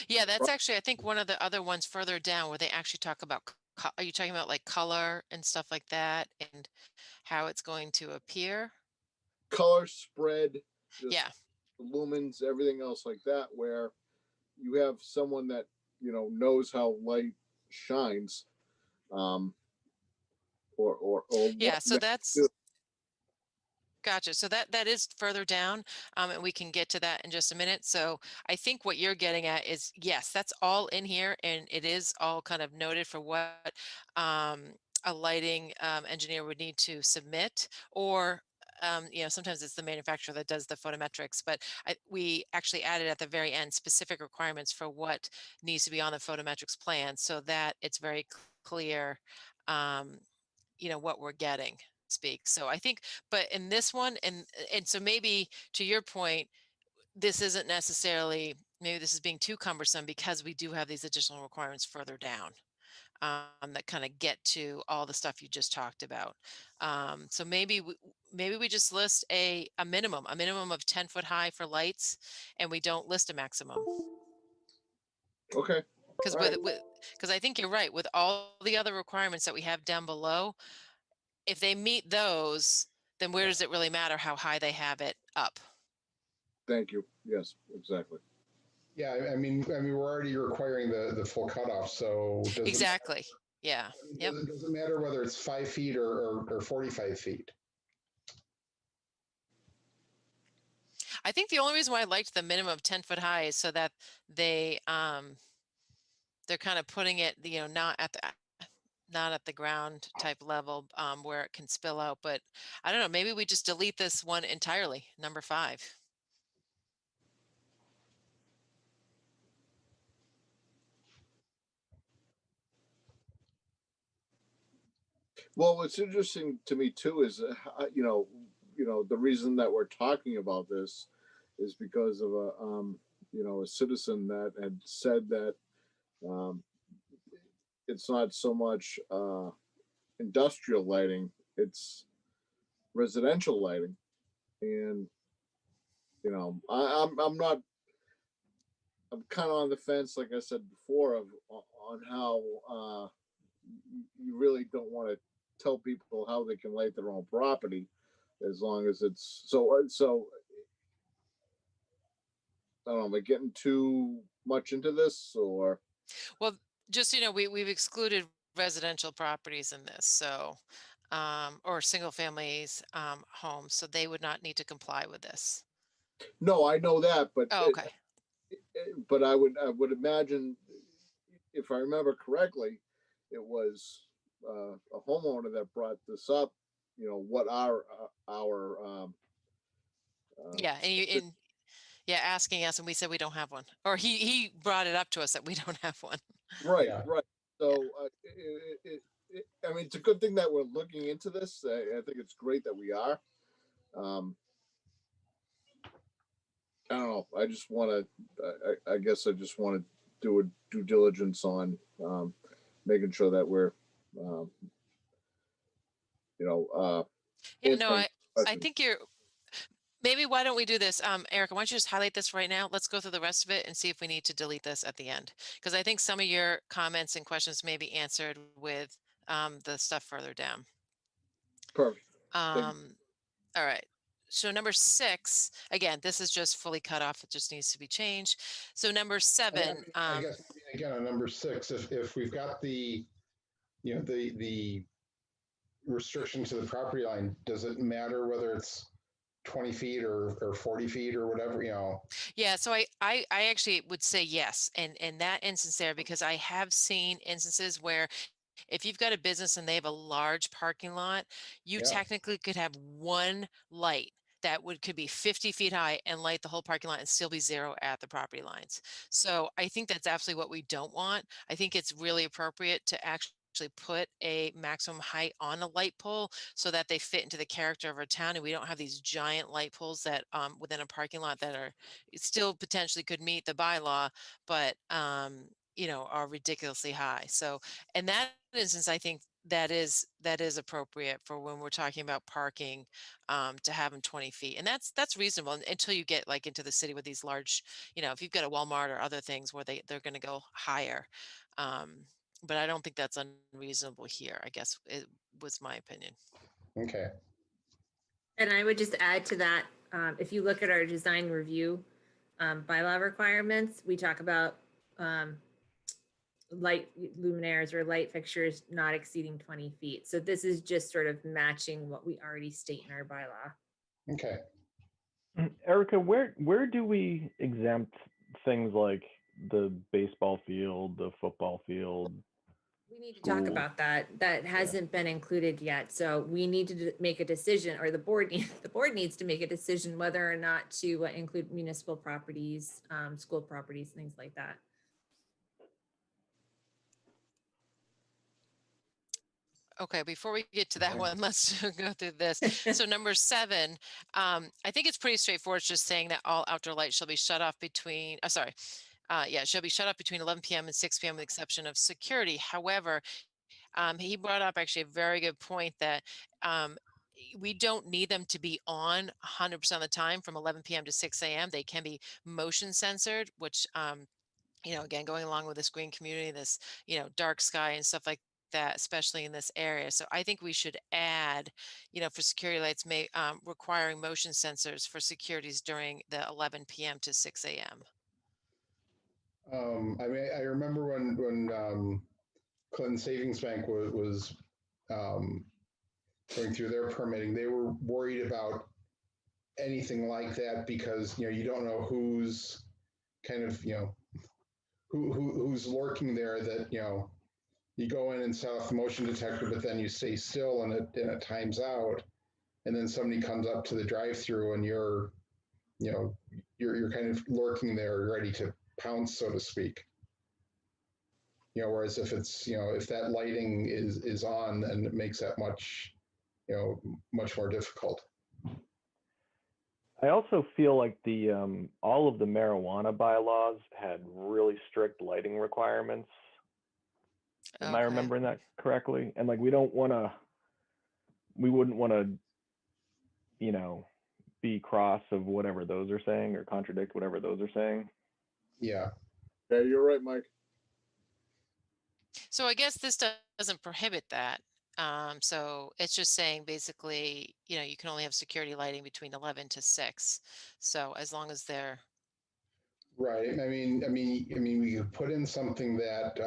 Yeah, that's actually, I think, one of the other ones further down where they actually talk about, are you talking about like color and stuff like that and how it's going to appear? Color spread, yeah, lumens, everything else like that, where you have someone that knows how light shines, or Yeah, what. so that's gotcha. So that is further down, and we can get to that in just a minute. So I think what you're getting at is, yes, that's all in here, and it is all kind of noted for what a lighting engineer would need to submit, or sometimes it's the manufacturer that does the photometrics, but we actually added at the very end specific requirements for what needs to be on the photometrics plan, so that it's very clear, what we're getting speak. So I think, but in this one, and so maybe to your point, this isn't necessarily, maybe this is being too cumbersome because we do have these additional requirements further down, that kind of get to all the stuff you just talked about. So maybe we just list a minimum of 10 foot high for lights, and we don't list a maximum. Okay. Because All right. because I think you're right, with all the other requirements that we have down below, if they meet those, then where does it really matter how high they have it up? Thank you. Yes, exactly. Yeah, I mean, we're already requiring the full cutoff, so does Exactly. Yeah. Yep. does it matter whether it's 5 feet or 45 feet? I think the only reason why I liked the minimum of 10 foot high is so that they're kind of putting it, not at the ground type level, where it can spill out. But I don't know, maybe we just delete this one entirely, number 5. Well, what's interesting to me too is, the reason that we're talking about this is because of a citizen that had said that um, it's not so much industrial lighting, it's residential lighting, and I'm not. I'm kind of on the fence, like I said before, on how you really don't want to tell people how they can light their own property, as long as it's so. I don't know. Am I getting too much into this, or? Well, just we've excluded residential properties in this, so or single families, homes, so they would not need to comply with this. No, I know that, Oh, okay. but I would imagine, if I remember correctly, it was a homeowner that brought this up. What our Yeah, and yeah, asking us, and we said we don't have one, or he brought it up to us that we don't have one. right, Yeah. right. So I mean, it's a good thing that we're looking into this. I think it's great that we are. I don't know. I just want to. I guess I just want to do a due diligence on making sure that we're, um, Yeah, no, answering I questions. think you're, maybe why don't we do this? Erica, why don't you just highlight this right now? Let's go through the rest of it and see if we need to delete this at the end. Because I think some of your comments and questions may be answered with the stuff further down. Perfect. Thank you. All right. So number 6, again, this is just fully cut off. It just needs to be changed. So number 7, I guess again on number 6, if we've got the the restriction to the property line, does it matter whether it's 20 feet or 40 feet or whatever, yeah, so I actually would say yes, and in that instance there, because I have seen instances where if you've got a business and they have a large parking lot, you Yeah. technically could have one light that could be 50 feet high and light the whole parking lot and still be 0 at the property lines. So I think that's absolutely what we don't want. I think it's really appropriate to actually put a maximum height on a light pole so that they fit into the character of our town, and we don't have these giant light poles that within a parking lot that are still potentially could meet the bylaw, but are ridiculously high. So in that instance, I think that is appropriate for when we're talking about parking, to have them 20 feet, and that's reasonable until you get like into the city with these large, if you've got a Walmart or other things where they're going to go higher. But I don't think that's unreasonable here. I guess it was my opinion. Okay. And I would just add to that, if you look at our design review bylaw requirements, we talk about light luminaires or light fixtures not exceeding 20 feet. So this is just sort of matching what we already state in our bylaw. Okay. Erica, where do we exempt things like the baseball field, the football field? We need to talk School. about that. That hasn't been included yet. So we need to make a decision, or the board needs to make a decision whether or not to include municipal properties, school properties, things like that. Okay, before we get to that Okay. one, let's go through this. So number 7, I think it's pretty straightforward. It's just saying that all outdoor lights shall be shut off between, shall be shut off between 11 p.m. and 6 p.m. with the exception of security. However, he brought up actually a very good point that we don't need them to be on 100% of the time from 11 p.m. to 6 a.m. They can be motion censored, which again, going along with this green community, this, dark sky and stuff like that, especially in this area. So I think we should add, for security lights, requiring motion sensors for securities during the 11 p.m. to 6 a.m. I mean, I remember when Clinton Savings Bank was going through their permitting, they were worried about anything like that because you don't know who's kind of who's lurking there. That you go in and set off the motion detector, but then you stay still and it times out, and then somebody comes up to the drive-through and you're kind of lurking there, ready to pounce, so to speak. Whereas if it's if that lighting is on, then it makes that much much more difficult. I also feel like the all of the marijuana bylaws had really strict lighting requirements. Am I Okay. remembering that correctly? And like we wouldn't want to, be cross of whatever those are saying or contradict whatever those are saying. Yeah. Yeah, you're right, Mike. So I guess this doesn't prohibit that. So it's just saying basically, you can only have security lighting between 11 to 6. So as long as they're Right. I mean, we could put in something that,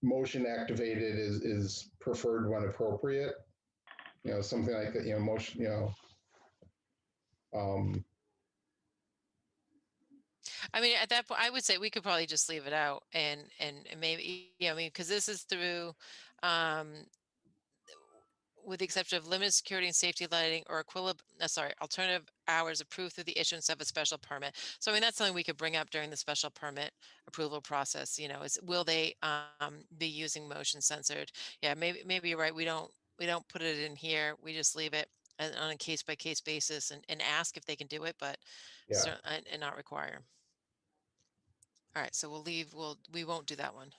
motion activated is preferred when appropriate. Something like that. Motion. I mean, at that point, I would say we could probably just leave it out and maybe, because this is through, with the exception of limited security and safety lighting or alternative hours approved through the issuance of a special permit. So, I mean, that's something we could bring up during the special permit approval process, is will they be using motion censored? Yeah, maybe you're right. We don't put it in here. We just leave it on a case by case basis and ask if they can do it, but Yeah. and not require. All right, so we won't do that one.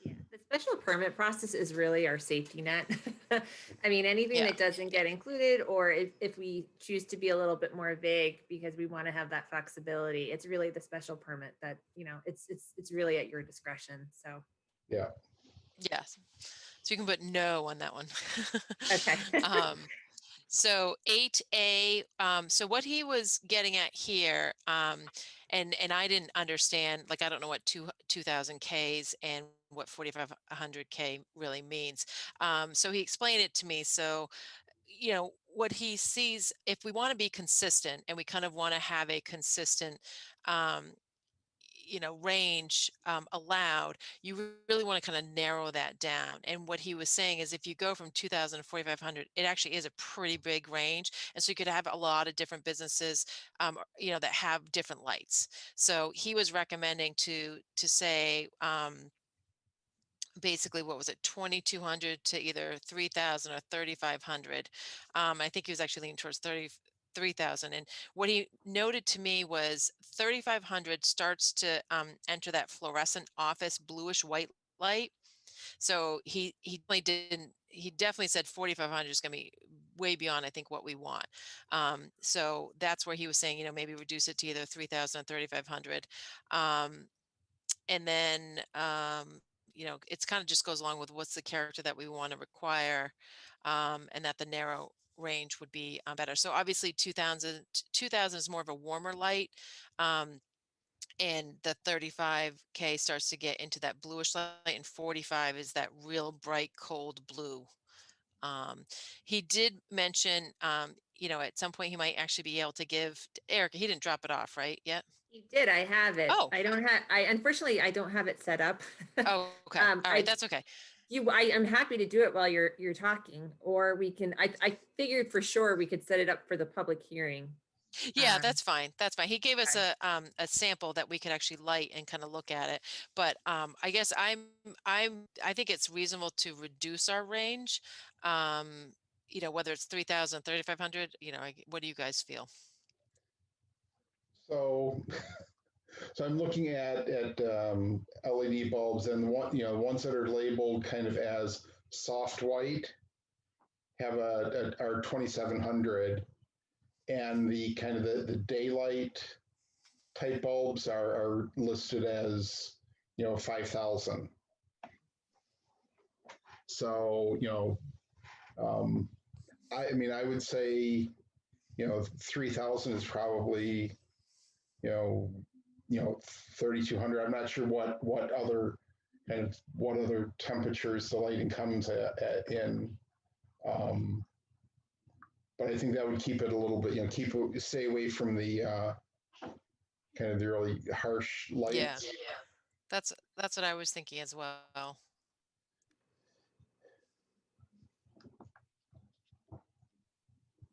Yeah, the special permit process is really our safety net. I mean, anything Yeah. that doesn't get included, or if we choose to be a little bit more vague because we want to have that flexibility, it's really the special permit that, it's really at your discretion. So. Yeah. Yes. So you can put no on that one. Okay. So 8A, so what he was getting at here, and I didn't understand, like, I don't know what 2000 Ks and what 4500 K really means. So he explained it to me. So, what he sees, if we want to be consistent and we kind of want to have a consistent, range allowed, you really want to kind of narrow that down. And what he was saying is if you go from 2000 to 4500, it actually is a pretty big range. And so you could have a lot of different businesses, that have different lights. So he was recommending to say, basically, what was it, 2200 to either 3000 or 3500. I think he was actually leaning towards 3,000. And what he noted to me was 3,500 starts to enter that fluorescent office bluish white light. So he definitely said 4,500 is going to be way beyond, I think, what we want. So that's where he was saying, maybe reduce it to either 3,000 or 3,500. And then, it's kind of just goes along with what's the character that we want to require, and that the narrow range would be better. So obviously 2000 is more of a warmer light. and the 35K starts to get into that bluish light, and 45 is that real bright, cold blue. He did mention, you know, at some point he might actually be able to give Eric. He didn't drop it off, right? Yet. You did. I have it. Oh. I don't have. Unfortunately I don't have it set up. Oh, okay. All right, that's okay. I'm happy to do it while you're talking, or we can. I figured for sure we could set it up for the public hearing. Yeah, that's fine. That's fine. He gave us a sample that we could actually light and kind of look at it. But I guess I think it's reasonable to reduce our range. You know, whether it's 3,000, 3,500, you know, what do you guys feel? So, so I'm looking at LED bulbs, and ones that are labeled kind of as soft white have are 2,700, and the kind of the daylight type bulbs are listed as 5,000. So I mean, I would say 3,000 is probably 3,200. I'm not sure what other temperatures the lighting comes in. But I think that would keep it a little bit, stay away from the kind of the really harsh lights. Yeah, that's what I was thinking as well.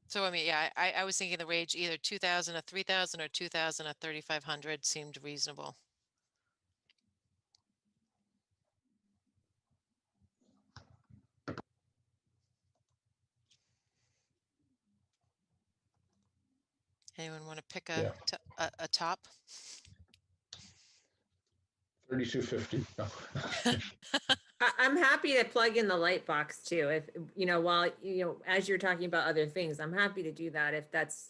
So I mean, yeah, I was thinking the range either 2,000 or 3,000 or 2,000 or 3,500 seemed reasonable. Anyone want to pick a top? 3,250. No. I'm happy to plug in the light box too. If while as you're talking about other things, I'm happy to do that if that's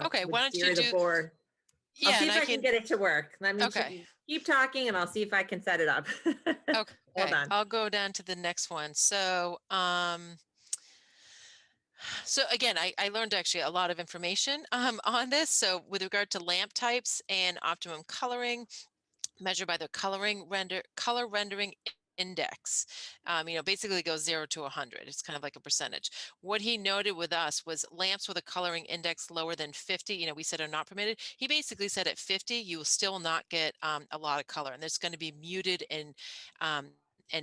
okay. Why don't you do the board? Yeah, I'll see if I can get it to work. Let me keep talking, and I'll see if I can set it up. Okay, hold on. I'll go down to the next one. So, so again, I learned actually a lot of information on this. So with regard to lamp types and optimum coloring, measured by the color rendering index, basically it goes 0 to 100. It's kind of like a percentage. What he noted with us was lamps with a coloring index lower than 50, we said are not permitted. He basically said at 50, you will still not get a lot of color, and it's going to be muted and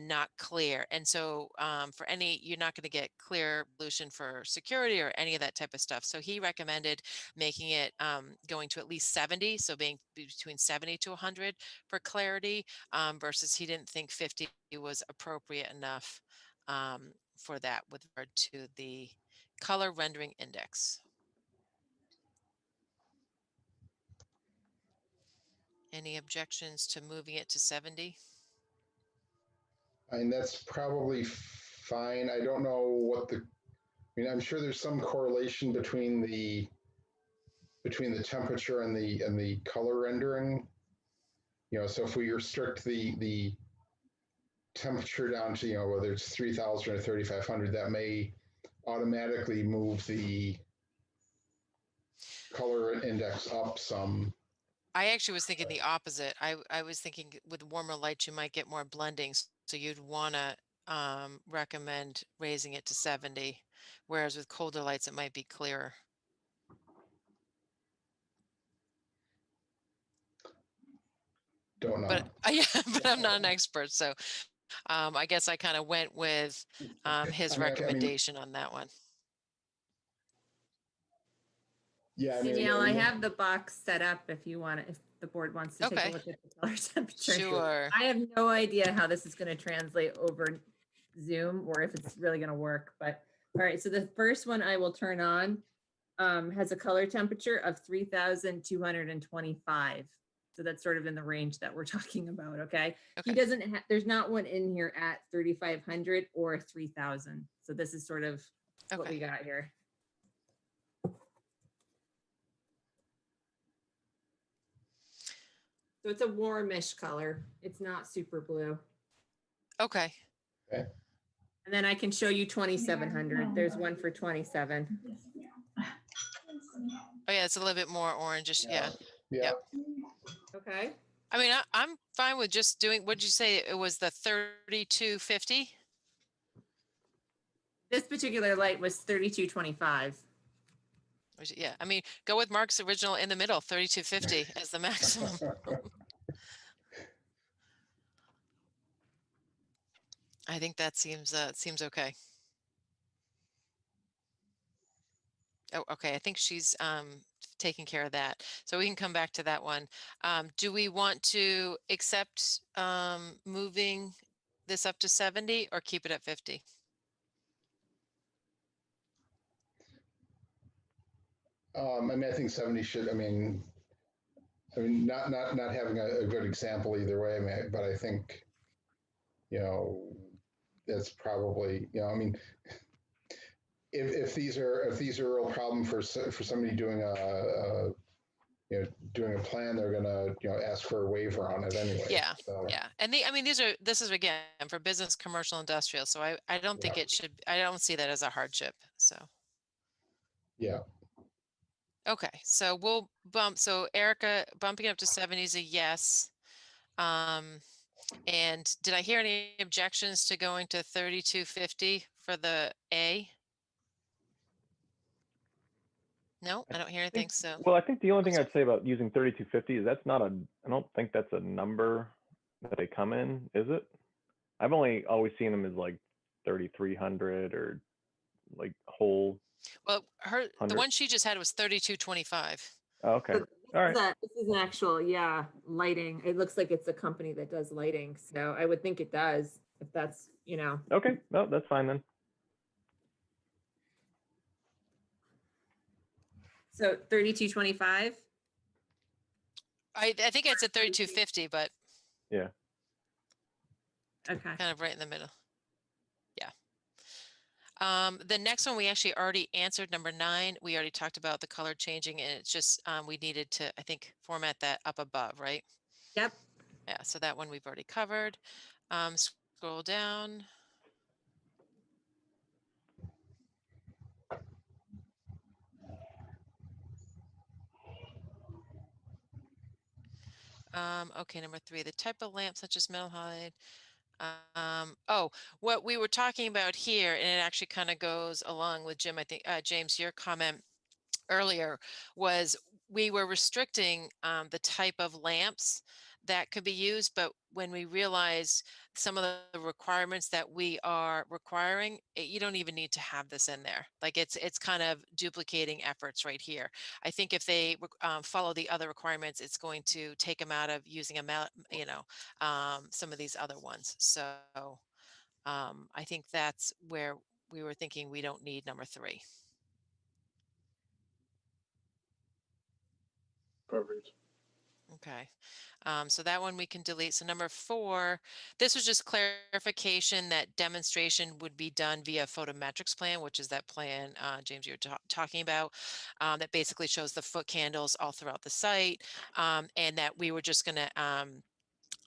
not clear. And so for you're not going to get clear pollution for security or any of that type of stuff. So he recommended making it going to at least 70. So being between 70 to 100 for clarity versus he didn't think 50 was appropriate enough for that with regard to the color rendering index. Any objections to moving it to 70? I mean, that's probably fine. I don't know I'm sure there's some correlation between the temperature and the color rendering. So if we restrict the temperature down to, whether it's 3,000 or 3,500, that may automatically move the color index up some. I actually was thinking the opposite. I was thinking with warmer lights, you might get more blending. So you'd want to recommend raising it to 70, whereas with colder lights, it might be clearer. Don't know. But yeah, but I'm not an expert. So I guess I kind of went with his recommendation on that one. Yeah, Danielle, I have the box set up if you want if the board wants to take a look at the color temperature. Sure. I have no idea how this is going to translate over Zoom or if it's really going to work. But all right, so the first one I will turn on has a color temperature of 3,225. So that's sort of in the range that we're talking about. Okay. He doesn't there's not one in here at 3,500 or 3,000. So this is sort of what we got here. So it's a warmish color. It's not super blue. Okay. Okay. And then I can show you 2,700. There's one for 27. Oh yeah, it's a little bit more orangish. Yeah. Yeah. Okay. I mean, I'm fine with just doing, what'd you say? It was the 3250? This particular light was 3225. Yeah, I mean, go with Mark's original in the middle, 3250 as the maximum. I think that seems okay. Oh, okay. I think she's taking care of that. So we can come back to that one. Do we want to accept moving this up to 70 or keep it at 50? I mean, I think 70 should, not having a good example either way, I mean, but I think, that's probably, if these are a real problem for somebody doing doing a plan, they're gonna, ask for a waiver on it anyway. Yeah, So, yeah. And I mean, this is again for business, commercial, industrial. So I don't think Yeah. it should, I don't see that as a hardship. So, yeah. okay. So we'll so Erica, bumping up to 70 is a yes. And did I hear any objections to going to 3250 for the A? No, I don't hear anything. So, Well, I think the only thing sorry. I'd say about using 3250 is that's not I don't think that's a number that they come in, is it? I've only always seen them as like 3300 or like whole Well, the 100. one she just had was 3225. Oh, okay. So All right. this is an actual, yeah, lighting. It looks like it's a company that does lighting. So I would think it does, if that's, Okay. No, that's fine then. So 3225. I think it's at 3250, but Yeah. Okay. kind of right in the middle. Yeah. The next one we actually already answered, number 9. We already talked about the color changing, and it's just we needed to, I think, format that up above, right? Yep. Yeah. So that one we've already covered. Scroll down. Okay, number 3, the type of lamp such as metal halide. Oh, what we were talking about here, and it actually kind of goes along with Jim, I think, James, your comment earlier was we were restricting the type of lamps that could be used, but when we realized some of the requirements that we are requiring, you don't even need to have this in there. Like it's kind of duplicating efforts right here. I think if they follow the other requirements, it's going to take them out of using some of these other ones. So I think that's where we were thinking we don't need number 3. Perfect. Okay, so that one we can delete. So number 4, this was just clarification that demonstration would be done via photometrics plan, which is that plan, James, you were talking about, that basically shows the foot candles all throughout the site, and that we were just going to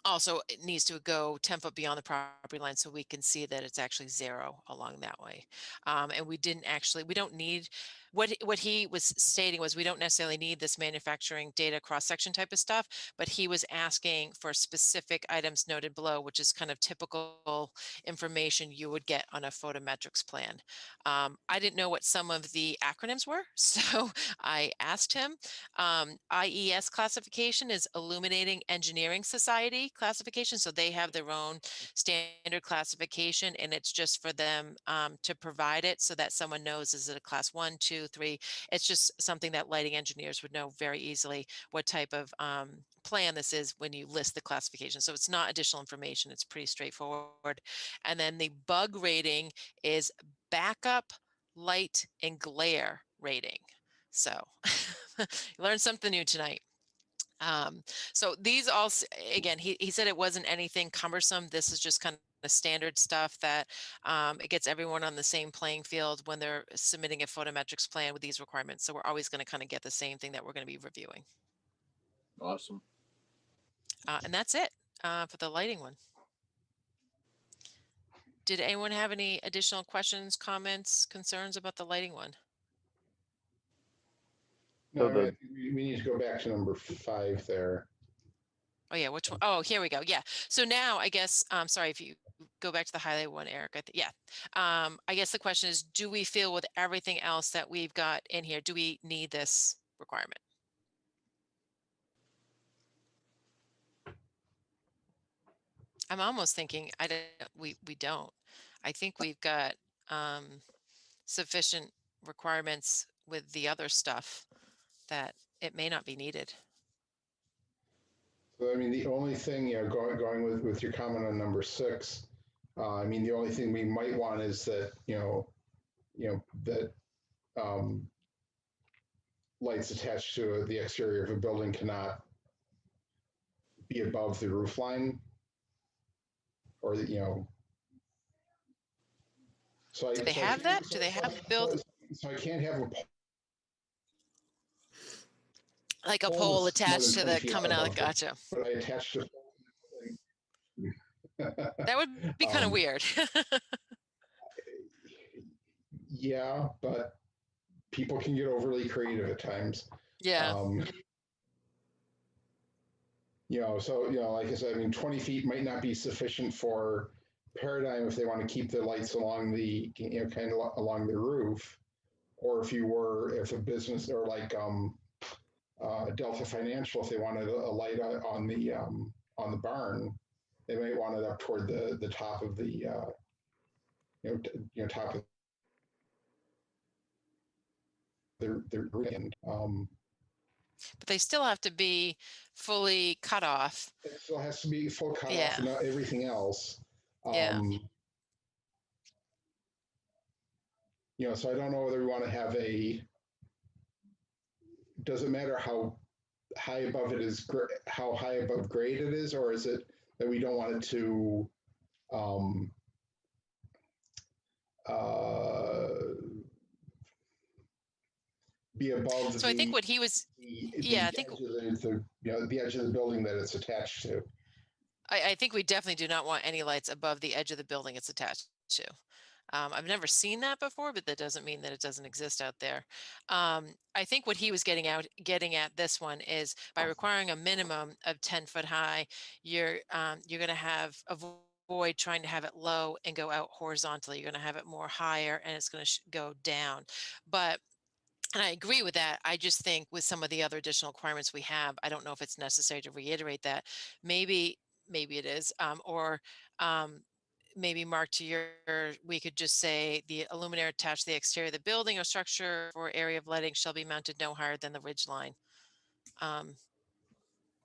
also, it needs to go 10 foot beyond the property line so we can see that it's actually 0 along that way. And we don't need, what he was stating was we don't necessarily need this manufacturing data cross-section type of stuff, but he was asking for specific items noted below, which is kind of typical information you would get on a photometrics plan. I didn't know what some of the acronyms were, so I asked him. IES classification is Illuminating Engineering Society classification. So they have their own standard classification, and it's just for them to provide it so that someone knows, is it a class 1, 2, 3? It's just something that lighting engineers would know very easily what type of plan this is when you list the classification. So it's not additional information. It's pretty straightforward. And then the bug rating is backup, light, and glare rating. So you learned something new tonight. So these all, again, he said it wasn't anything cumbersome. This is just kind of standard stuff that it gets everyone on the same playing field when they're submitting a photometrics plan with these requirements. So we're always going to kind of get the same thing that we're going to be reviewing. Awesome. And that's it for the lighting one. Did anyone have any additional questions, comments, concerns about the lighting one? No, So I think we need to go back to number 5 there. Oh yeah, which one? Oh, here we go. Yeah. So now I guess, sorry, if you go back to the highlight one, Eric, yeah. I guess the question is, do we feel with everything else that we've got in here, do we need this requirement? I'm almost thinking we don't. I think we've got sufficient requirements with the other stuff that it may not be needed. So, I mean, the only thing, going with your comment on number 6, I mean, the only thing we might want is that, that lights attached to the exterior of a building cannot be above the roof line, or so Do they have that? Do they have built So I can't have a like a pole pole that's more attached than to 20 the feet coming out of above the, gotcha. but I attached to. That would be kind of weird. Yeah, but people can get overly creative at times. Yeah. So, like I said, I mean, 20 feet might not be sufficient for Paradigm if they want to keep the lights along the, kind of along the roof. Or if a business or like Delta Financial, if they wanted a light on the barn, they might want it up toward the top of the, top of their end. But they still have to be fully cut off. It still has to be full cut Yeah. off and everything else. Yeah. So I don't know whether we want to have does it matter how high above it is, how high above grade it is, or is it that we don't want it to be above So I think what he was, I think the edge of the building that it's attached to. I think we definitely do not want any lights above the edge of the building it's attached to. I've never seen that before, but that doesn't mean that it doesn't exist out there. I think what he was getting at this one is by requiring a minimum of 10-foot high, you're going to avoid trying to have it low and go out horizontally. You're going to have it more higher and it's going to go down. And I agree with that. I just think with some of the other additional requirements we have, I don't know if it's necessary to reiterate that. Maybe it is, or maybe Mark, we could just say the luminaire attached to the exterior of the building or structure or area of lighting shall be mounted no higher than the ridge line.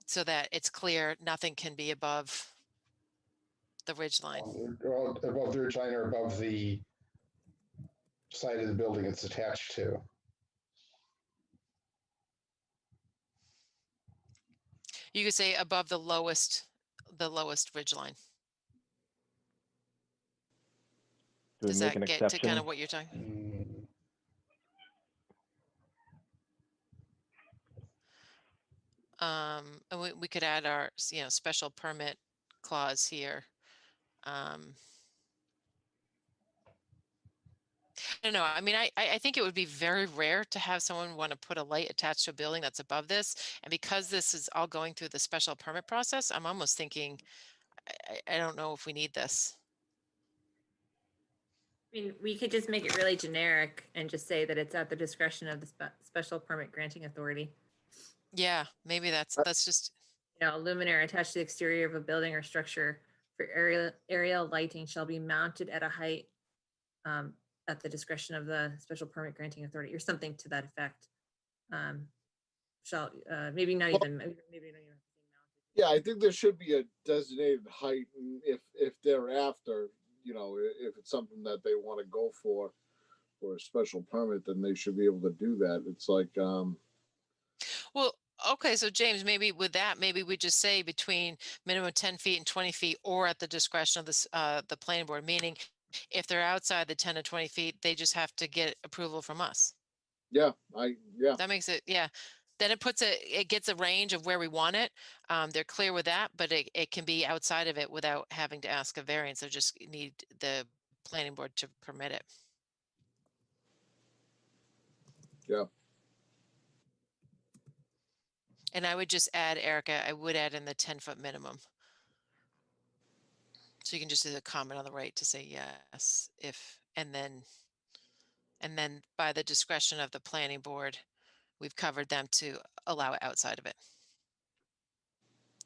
So that it's clear nothing can be above the ridge line. Above the ridge line or above the side of the building it's attached to. You could say above the lowest ridge line. Does that get to kind of what you're talking? And we could add our, special permit clause here. I don't know. I mean, I think it would be very rare to have someone want to put a light attached to a building that's above this. And because this is all going through the special permit process, I'm almost thinking, I don't know if we need this. I mean, we could just make it really generic and just say that it's at the discretion of the special permit granting authority. Yeah, maybe that's just. Luminaire attached to the exterior of a building or structure for aerial lighting shall be mounted at a height at the discretion of the special permit granting authority, or something to that effect. Maybe not even mounted. Yeah, I think there should be a designated height, and if thereafter, if it's something that they want to go for a special permit, then they should be able to do that. It's like, well, okay, so James, maybe with that, maybe we just say between minimum 10 feet and 20 feet, or at the discretion of the planning board, meaning if they're outside the 10 to 20 feet, they just have to get approval from us. Yeah. That makes it, yeah. Then it gets a range of where we want it. They're clear with that, but it can be outside of it without having to ask a variance. They just need the planning board to permit it. Yeah. And I would just add, Erica, I would add in the 10-foot minimum. So you can just do the comment on the right to say yes, if, and then by the discretion of the planning board, we've covered them to allow it outside of it,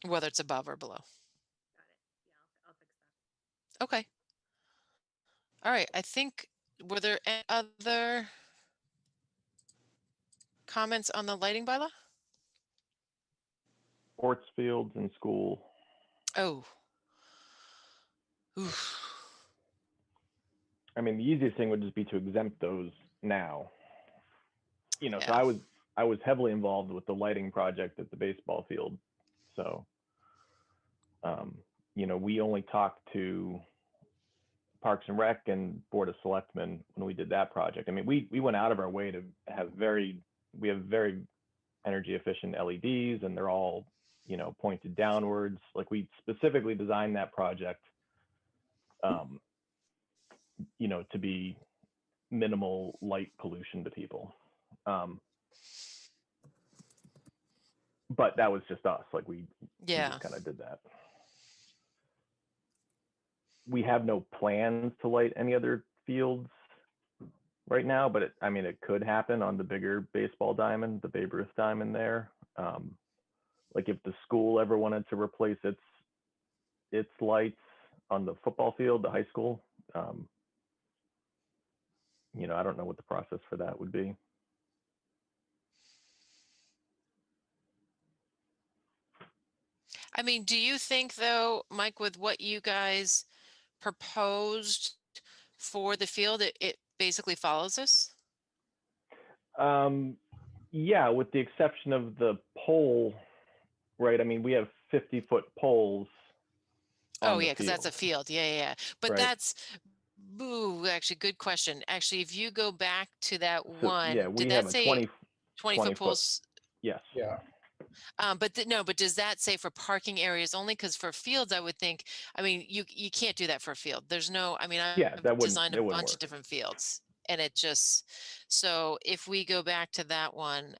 whether it's above or below. Got it. Yeah, I'll fix that. Okay. All right, I think, were there any other comments on the lighting bylaw? Sports fields and school. Oh. Oof. I mean, the easiest thing would just be to exempt those now. So Yeah. I was heavily involved with the lighting project at the baseball field. So, we only talked to Parks and Rec and Board of Selectmen when we did that project. I mean, we went out of our way to have very energy efficient LEDs, and they're all, pointed downwards. Like, we specifically designed that project, to be minimal light pollution to people. But that was just us. Like, we just kind of did that. We have no plans to light any other fields right now, but it could happen on the bigger baseball diamond, the Babe Ruth diamond there. Like, if the school ever wanted to replace its lights on the football field, the high school, I don't know what the process for that would be. I mean, do you think, though, Mike, with what you guys proposed for the field, it basically follows this? Yeah, with the exception of the pole, right? I mean, we have 50-foot poles. Oh, yeah, because that's a field. Yeah. But right. that's, actually, good question. Actually, if you go back to that one, yeah, we did have that a say 20 20-foot poles? Yes. Yeah. But does that say for parking areas only? Because for fields, I would think, you can't do that for a field. There's no, I've designed a bunch of different fields, and it just, so if we go back to that one,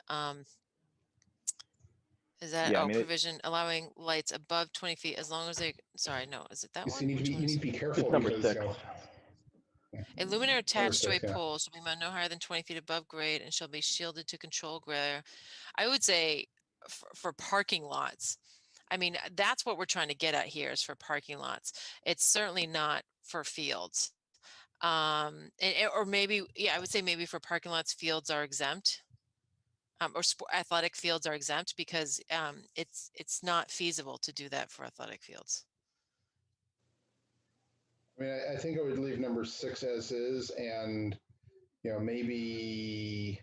is that, provision allowing lights above 20 feet as long as they, sorry, no, is it that one? You need to be careful. It's number because, 6. A luminaire attached to a yeah. pole shall be mounted no higher than 20 feet above grade and shall be shielded to control glare. I would say for parking lots, that's what we're trying to get at here, is for parking lots. It's certainly not for fields. Or maybe, I would say maybe for parking lots, fields are exempt. Or athletic fields are exempt, because it's not feasible to do that for athletic fields. I think I would leave number 6 as is, and maybe.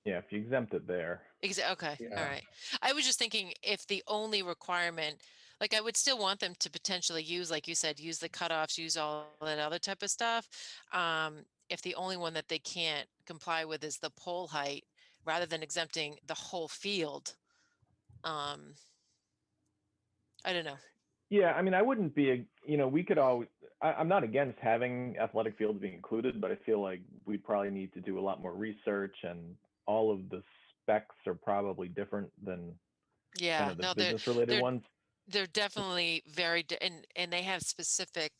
Yeah, if you exempt it there. Okay. Yeah. All right. I was just thinking, if the only requirement, like, I would still want them to potentially use, like you said, use the cutoffs, use all that other type of stuff. If the only one that they can't comply with is the pole height, rather than exempting the whole field, I don't know. Yeah, I wouldn't be, we could always, I'm not against having athletic fields being included, but I feel like we'd probably need to do a lot more research, and all of the specs are probably different than kind of the business related ones. They're definitely very, and they have specific,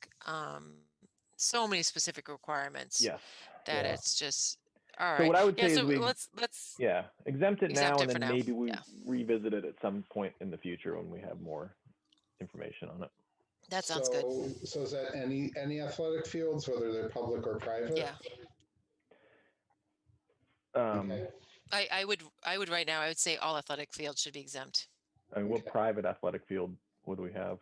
so many specific requirements. Yes. That it's just, all right. So what I would say is let's exempt it now, and then now. maybe we revisit it at some point in the future when we have more information on it. That sounds good. So is that any athletic fields, whether they're public or private? Yeah. Okay. I would right now, I would say all athletic fields should be exempt. What private athletic field would we have?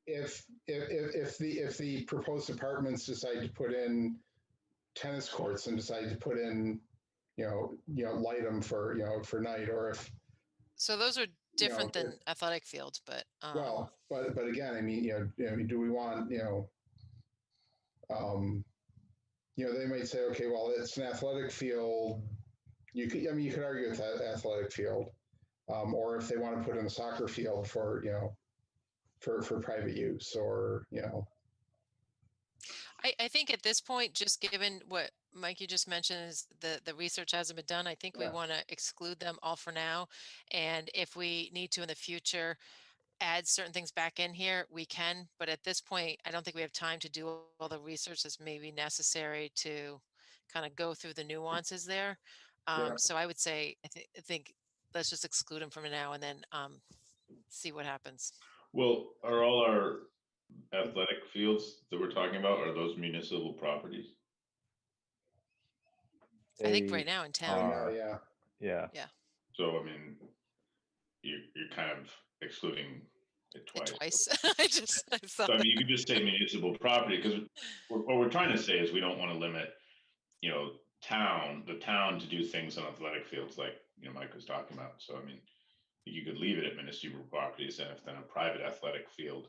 If the proposed apartments decide to put in tennis courts and decide to put in, light them for night, or if. So those are different than athletic fields, but. Well, but again, do we want, they might say, okay, well, it's an athletic field. You could argue with that athletic field, or if they want to put in a soccer field for, for private use, or, I think at this point, just given what Mike, you just mentioned is the research hasn't been done. I think we Yeah. want to exclude them all for now. And if we need to in the future, add certain things back in here, we can. But at this point, I don't think we have time to do all the research that's maybe necessary to kind of go through the nuances there. Yeah. So I would say, I think let's just exclude them from now and then see what happens. Well, are all our athletic fields that we're talking about, are those municipal properties? I think They right now in Right town, now, yeah. Yeah. So, I mean, you're kind of excluding it twice. twice. I saw So, I mean, you that. could just say municipal property, because what we're trying to say is we don't want to limit, you know, the town to do things on athletic fields like, you know, Mike was talking about. So, I mean, you could leave it at municipal properties, and if then a private athletic field,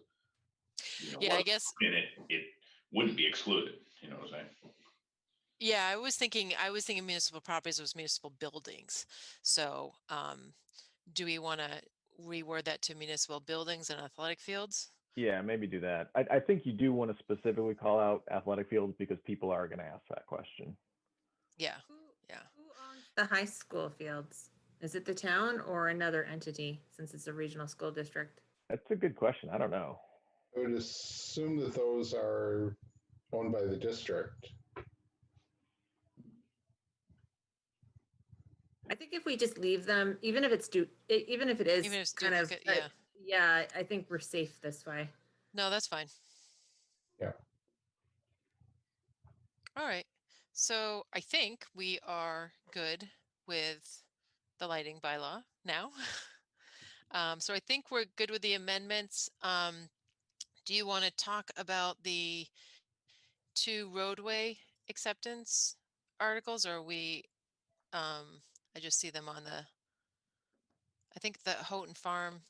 you know, Yeah, I was guess. in it wouldn't be excluded, you know what I'm saying? Yeah, I was thinking municipal properties was municipal buildings. So, do we want to reword that to municipal buildings and athletic fields? Yeah, maybe do that. I think you do want to specifically call out athletic fields because people are going to ask that question. Yeah, yeah. Who owns the high school fields? Is it the town or another entity since it's a regional school district? That's a good question. I don't know. I would assume that those are owned by the district. I think if we just leave them, even if it's even if it is Even if it's kind of, duplicate, yeah. yeah, I think we're safe this way. No, that's fine. Yeah. All right. So I think we are good with the lighting bylaw now. So I think we're good with the amendments. Do you want to talk about the 2 roadway acceptance articles, or I just see them on I think the Houghton Farm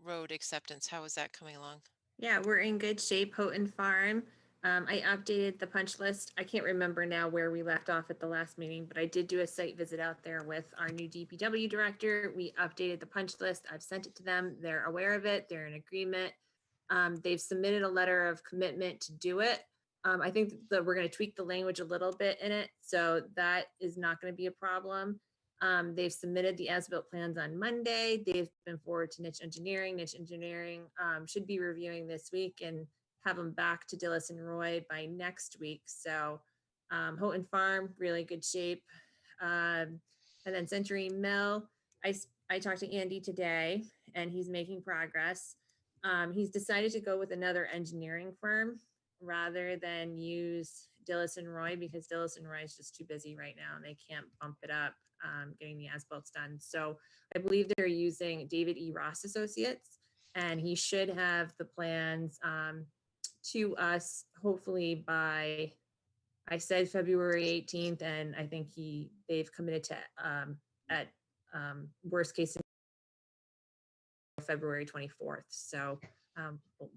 Road acceptance, how is that coming along? Yeah, we're in good shape, Houghton Farm. I updated the punch list. I can't remember now where we left off at the last meeting, but I did do a site visit out there with our new DPW director. We updated the punch list. I've sent it to them. They're aware of it. They're in agreement. They've submitted a letter of commitment to do it. I think that we're going to tweak the language a little bit in it, so that is not going to be a problem. They've submitted the as-built plans on Monday. They've been forwarded to niche engineering. Niche engineering should be reviewing this week and have them back to Dillis and Roy by next week. So Houghton Farm, really good shape. And then Century Mill, I talked to Andy today and he's making progress. He's decided to go with another engineering firm rather than use Dillis and Roy because Dillis and Roy is just too busy right now and they can't bump it up getting the as-built done. So I believe they're using David E. Ross Associates, and he should have the plans to us hopefully by, I said February 18th, and I think they've committed to at worst case February 24th. So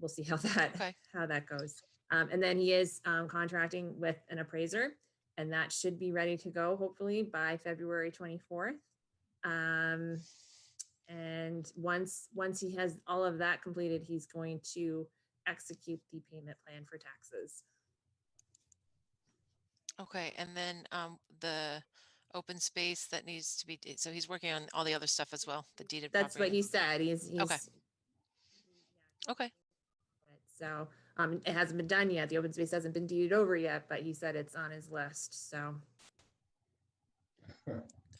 we'll see how that goes. And then he is contracting with an appraiser, and that should be ready to go hopefully by February 24th. And once he has all of that completed, he's going to execute the payment plan for taxes. Okay, and then the open space that needs to be, so he's working on all the other stuff as well, the deeded That's what property. he said. He's Okay. So it hasn't been done yet. The open space hasn't been deeded over yet, but he said it's on his list. So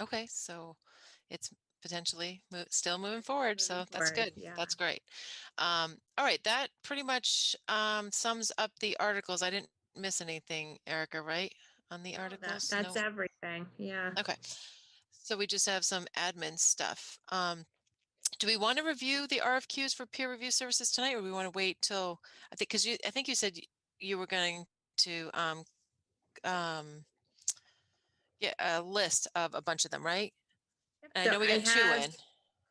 Okay, so it's potentially still moving forward. So that's good. Yeah. That's great. All right, that pretty much sums up the articles. I didn't miss anything, Erica, right? On the articles? That's No? everything. Yeah. Okay. So we just have some admin stuff. Do we want to review the RFQs for peer review services tonight, or we want to wait till, I think you said you were going to get a list of a bunch of them, right? And I know we got 2 in.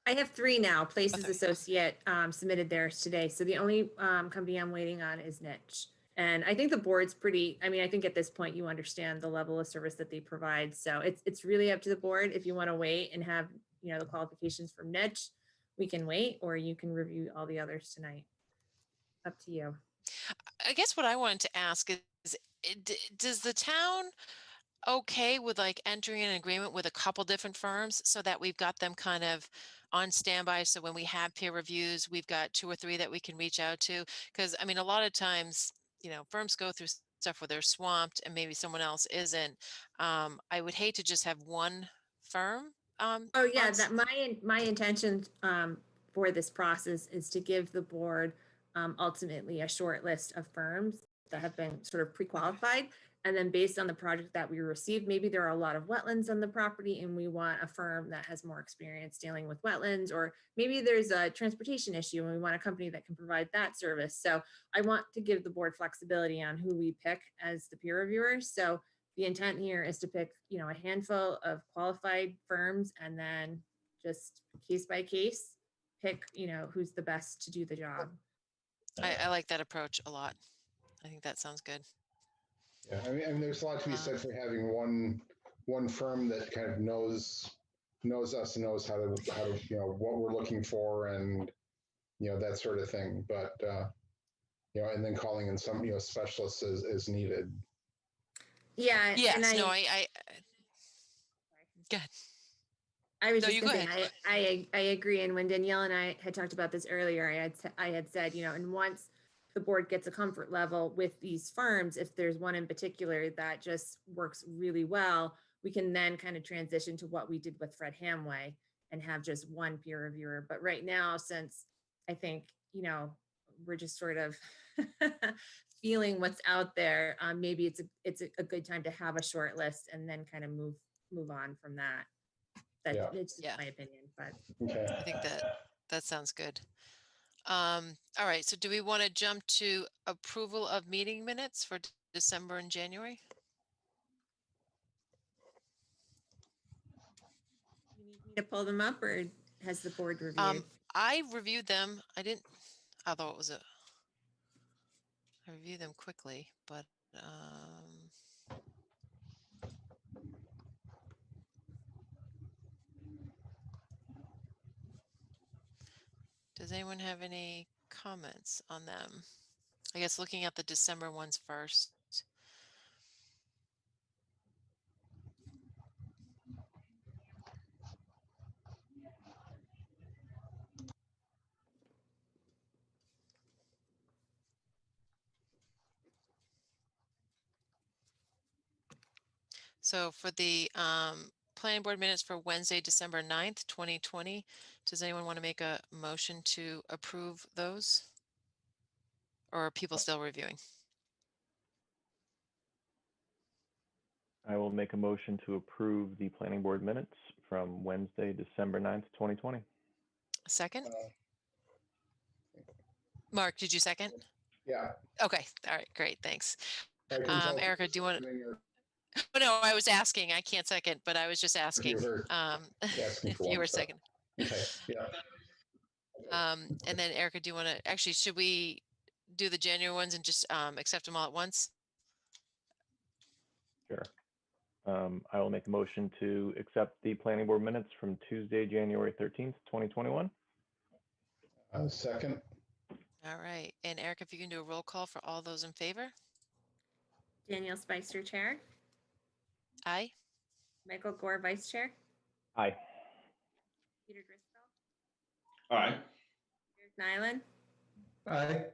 I have 3 now. Places Okay. Associate submitted theirs today. So the only company I'm waiting on is Niche. And I think the board's I think at this point you understand the level of service that they provide. So it's really up to the board. If you want to wait and have, the qualifications from Niche, we can wait, or you can review all the others tonight. Up to you. I guess what I wanted to ask is, does the town okay with like entering an agreement with a couple different firms so that we've got them kind of on standby. So when we have peer reviews, we've got 2 or 3 that we can reach out to. Because I mean, a lot of times, firms go through stuff where they're swamped and maybe someone else isn't. I would hate to just have one firm. Oh, yeah, on s- that my intention for this process is to give the board ultimately a short list of firms that have been sort of pre-qualified. And then based on the project that we received, maybe there are a lot of wetlands on the property and we want a firm that has more experience dealing with wetlands, or maybe there's a transportation issue and we want a company that can provide that service. So I want to give the board flexibility on who we pick as the peer reviewers. So the intent here is to pick, a handful of qualified firms and then just case by case, pick, who's the best to do the job. I like that approach a lot. I think that sounds good. Yeah, I mean, there's a lot to be said for having one firm that kind of knows us and knows how to what we're looking for and that sort of thing. But and then calling in some specialists as needed. Yeah. Yes, and no, I good. I was No, just you go gonna say, ahead. I agree. And when Danielle and I had talked about this earlier, I had said, and once the board gets a comfort level with these firms, if there's one in particular that just works really well, we can then kind of transition to what we did with Fred Hamway and have just one peer reviewer. But right now, since I think, we're just sort of feeling what's out there, maybe it's a good time to have a short list and then kind of move on from that. It's just Yeah. my opinion, but Okay. I think that sounds good. All right, so do we want to jump to approval of meeting minutes for December and January? you need me to pull them up, or has the board reviewed? I reviewed them. I didn't, although I reviewed them quickly, but does anyone have any comments on them? I guess looking at the December ones first. So for the planning board minutes for Wednesday, December 9th, 2020, does anyone want to make a motion to approve those? Or are people still reviewing? I will make a motion to approve the planning board minutes from Wednesday, December 9th, 2020. A second? Mark, did you second? Yeah. Okay. All right. Great. Thanks. I can tell Erica, do you want to? seconding or Oh, no, I was asking. I can't second, but I was just asking asking if for you one, were so. second. Okay. Yeah. And then Erica, do you want to actually, should we do the January ones and just accept them all at once? Sure. I will make a motion to accept the planning board minutes from Tuesday, January 13th, 2021. Second. All right. And Erica, if you can do a roll call for all those in favor? Danielle Spicer, Chair. Aye. Michael Gore, Vice Chair. Aye. Peter Driscoll. All right. Eric Nyland. Aye.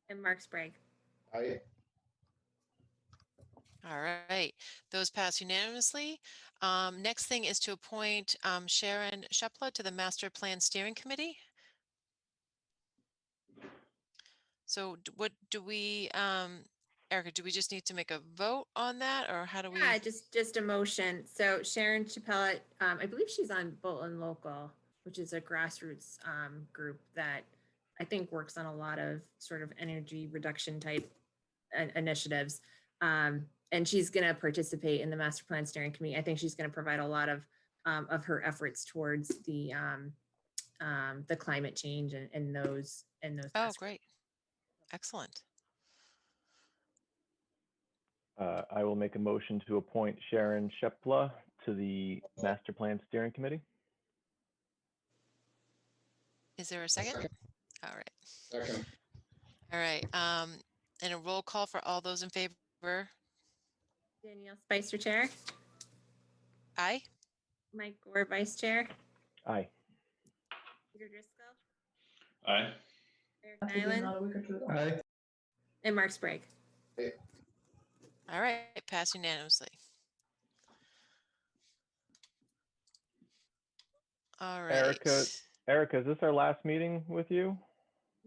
And Mark Sprague. Aye. All right. Those pass unanimously. Next thing is to appoint Sharon Sheppard to the Master Plan Steering Committee. So what do we, Erica, do we just need to make a vote on that, or how do we? Yeah, just a motion. So Sharon Chappelle, I believe she's on Bolton Local, which is a grassroots group that I think works on a lot of sort of energy reduction type initiatives. And she's going to participate in the Master Plan Steering Committee. I think she's going to provide a lot of her efforts towards the climate change and those. Oh, great. Excellent. I will make a motion to appoint Sharon Sheppard to the Master Plan Steering Committee. Is there a second? Second. All right. Second. All right. And a roll call for all those in favor. Danielle Spicer, Chair. Aye. Mike Gore, Vice Chair. Aye. Peter Driscoll. Aye. Eric Nyland. Aye. And Mark Sprague. All right, pass unanimously. All right. Erica, is this our last meeting with you?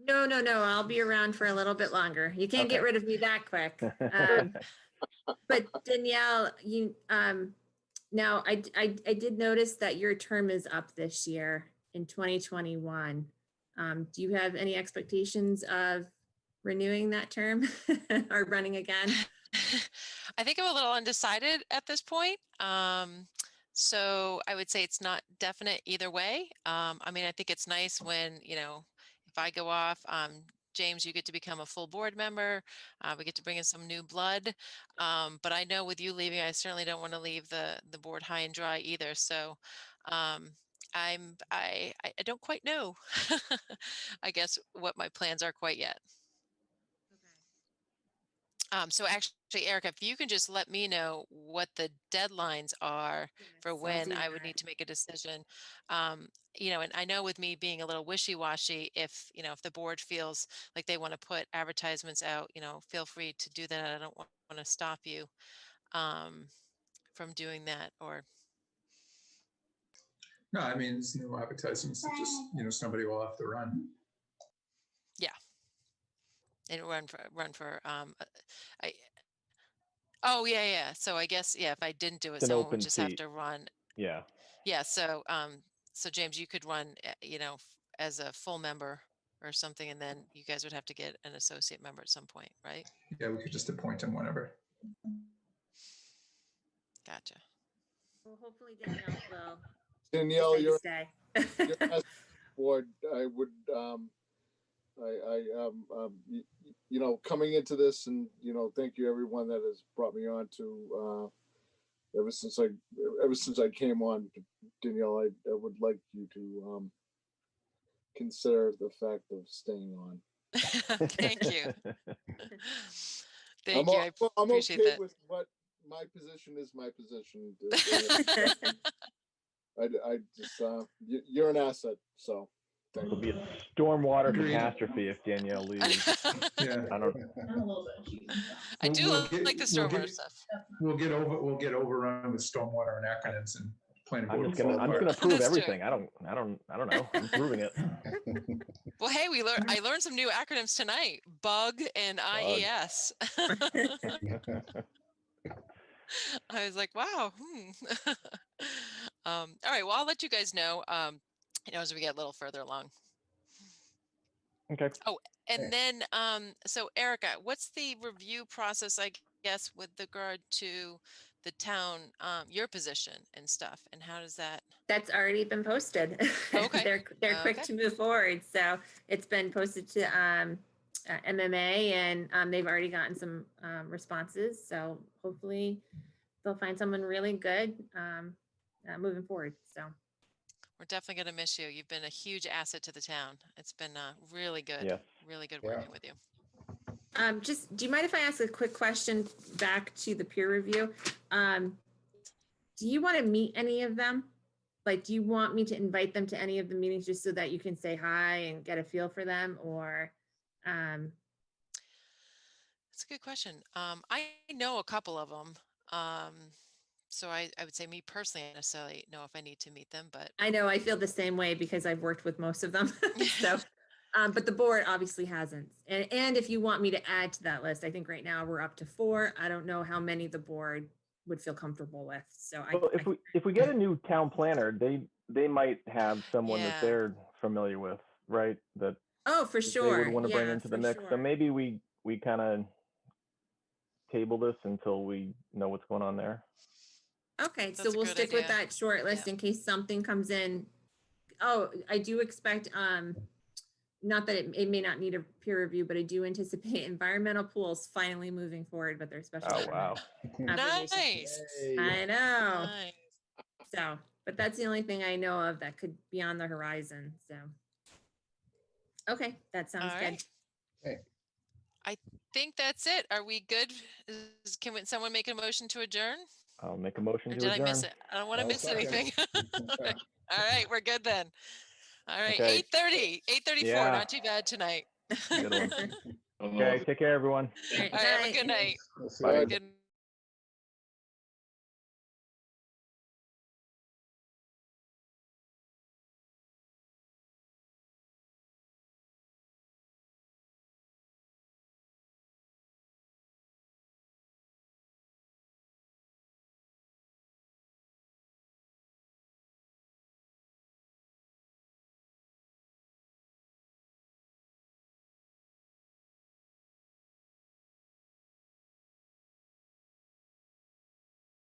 No. I'll be around for a little bit longer. You can't get Okay. rid of me that quick. But Danielle, now I did notice that your term is up this year in 2021. Do you have any expectations of renewing that term or running again? I think I'm a little undecided at this point. So I would say it's not definite either way. I mean, I think it's nice when, if I go off, James, you get to become a full board member. We get to bring in some new blood. But I know with you leaving, I certainly don't want to leave the board high and dry either. So I don't quite know, I guess, what my plans are quite yet. So actually, Erica, if you can just let me know what the deadlines are for Yes, I'll when do I would that. need to make a decision. And I know with me being a little wishy-washy, if the board feels like they want to put advertisements out, feel free to do that. I don't want to stop you from doing that or. No, I mean, it's no advertisements. It's just, somebody will have to run. And run for oh yeah. So I guess if I didn't do it, It's an someone would open just have seat. to run. Yeah. Yeah. So James, you could run, as a full member or something, and then you guys would have to get an associate member at some point, right? Yeah, we could just appoint him whenever. Gotcha. Well, hopefully Danielle will Danielle, decide to you're stay. as board. I would, coming into this, and thank you everyone that has brought me on to. Ever since I came on, Danielle, I would like you to consider the fact of staying on. Thank you. I'm I appreciate okay that. with what my position is. My position. I just you're an asset, so thank It'll you. be a stormwater Agreed. catastrophe if Danielle leaves. Yeah. I don't. I do We'll like get- the we'll stormwater get- stuff. We'll get overrun with stormwater and acronyms and planning board. I'm will just gonna fall apart. prove Let's do it. everything. I don't know. I'm proving it. Well, hey, I learned some new acronyms tonight: BUG and IES. I was like, wow. All right. Well, I'll let you guys know, as we get a little further along. Okay. Oh, and then, so Erica, what's the review process, I guess, with regard to the town, your position and stuff, and how does that? That's already been posted. Okay. They're quick Okay. to move forward. So it's been posted to MMA, and they've already gotten some responses. So hopefully they'll find someone really good moving forward. So We're definitely going to miss you. You've been a huge asset to the town. It's been really good, Yes. really good Yeah. working with you. just, do you mind if I ask a quick question back to the peer review? Do you want to meet any of them? Like, do you want me to invite them to any of the meetings just so that you can say hi and get a feel for them, or? That's a good question. I know a couple of them. So I would say me personally, I don't necessarily know if I need to meet them, but I know I feel the same way because I've worked with most of them. So, but the board obviously hasn't. And if you want me to add to that list, I think right now we're up to 4. I don't know how many the board would feel comfortable with. So Well, if we get a new town planner, they might have someone Yeah. that they're familiar with, right? That oh, for they sure. would want to bring Yeah, into the for mix. So sure. maybe we kind of table this until we know what's going on there. Okay, so That's a we'll good stick with idea. that short list Yeah. in case something comes in. Oh, I do expect, not that it may not need a peer review, but I do anticipate environmental pools finally moving forward with their special. Oh, permit wow. application. Nice. I know. Nice. So, but that's the only thing I know of that could be on the horizon. So, okay, that sounds All good. right. I think that's it. Are we good? Can someone make a motion to adjourn? I'll make a motion Or to did I adjourn. miss it? I don't want to I'll miss second. anything. All right, we're good then. All right, Okay. 8:30, 8:34, Yeah. not too bad tonight. Good one. Don't know Okay, if- take care, everyone. All right, All right, have a bye. good night. We'll see Bye. you. Good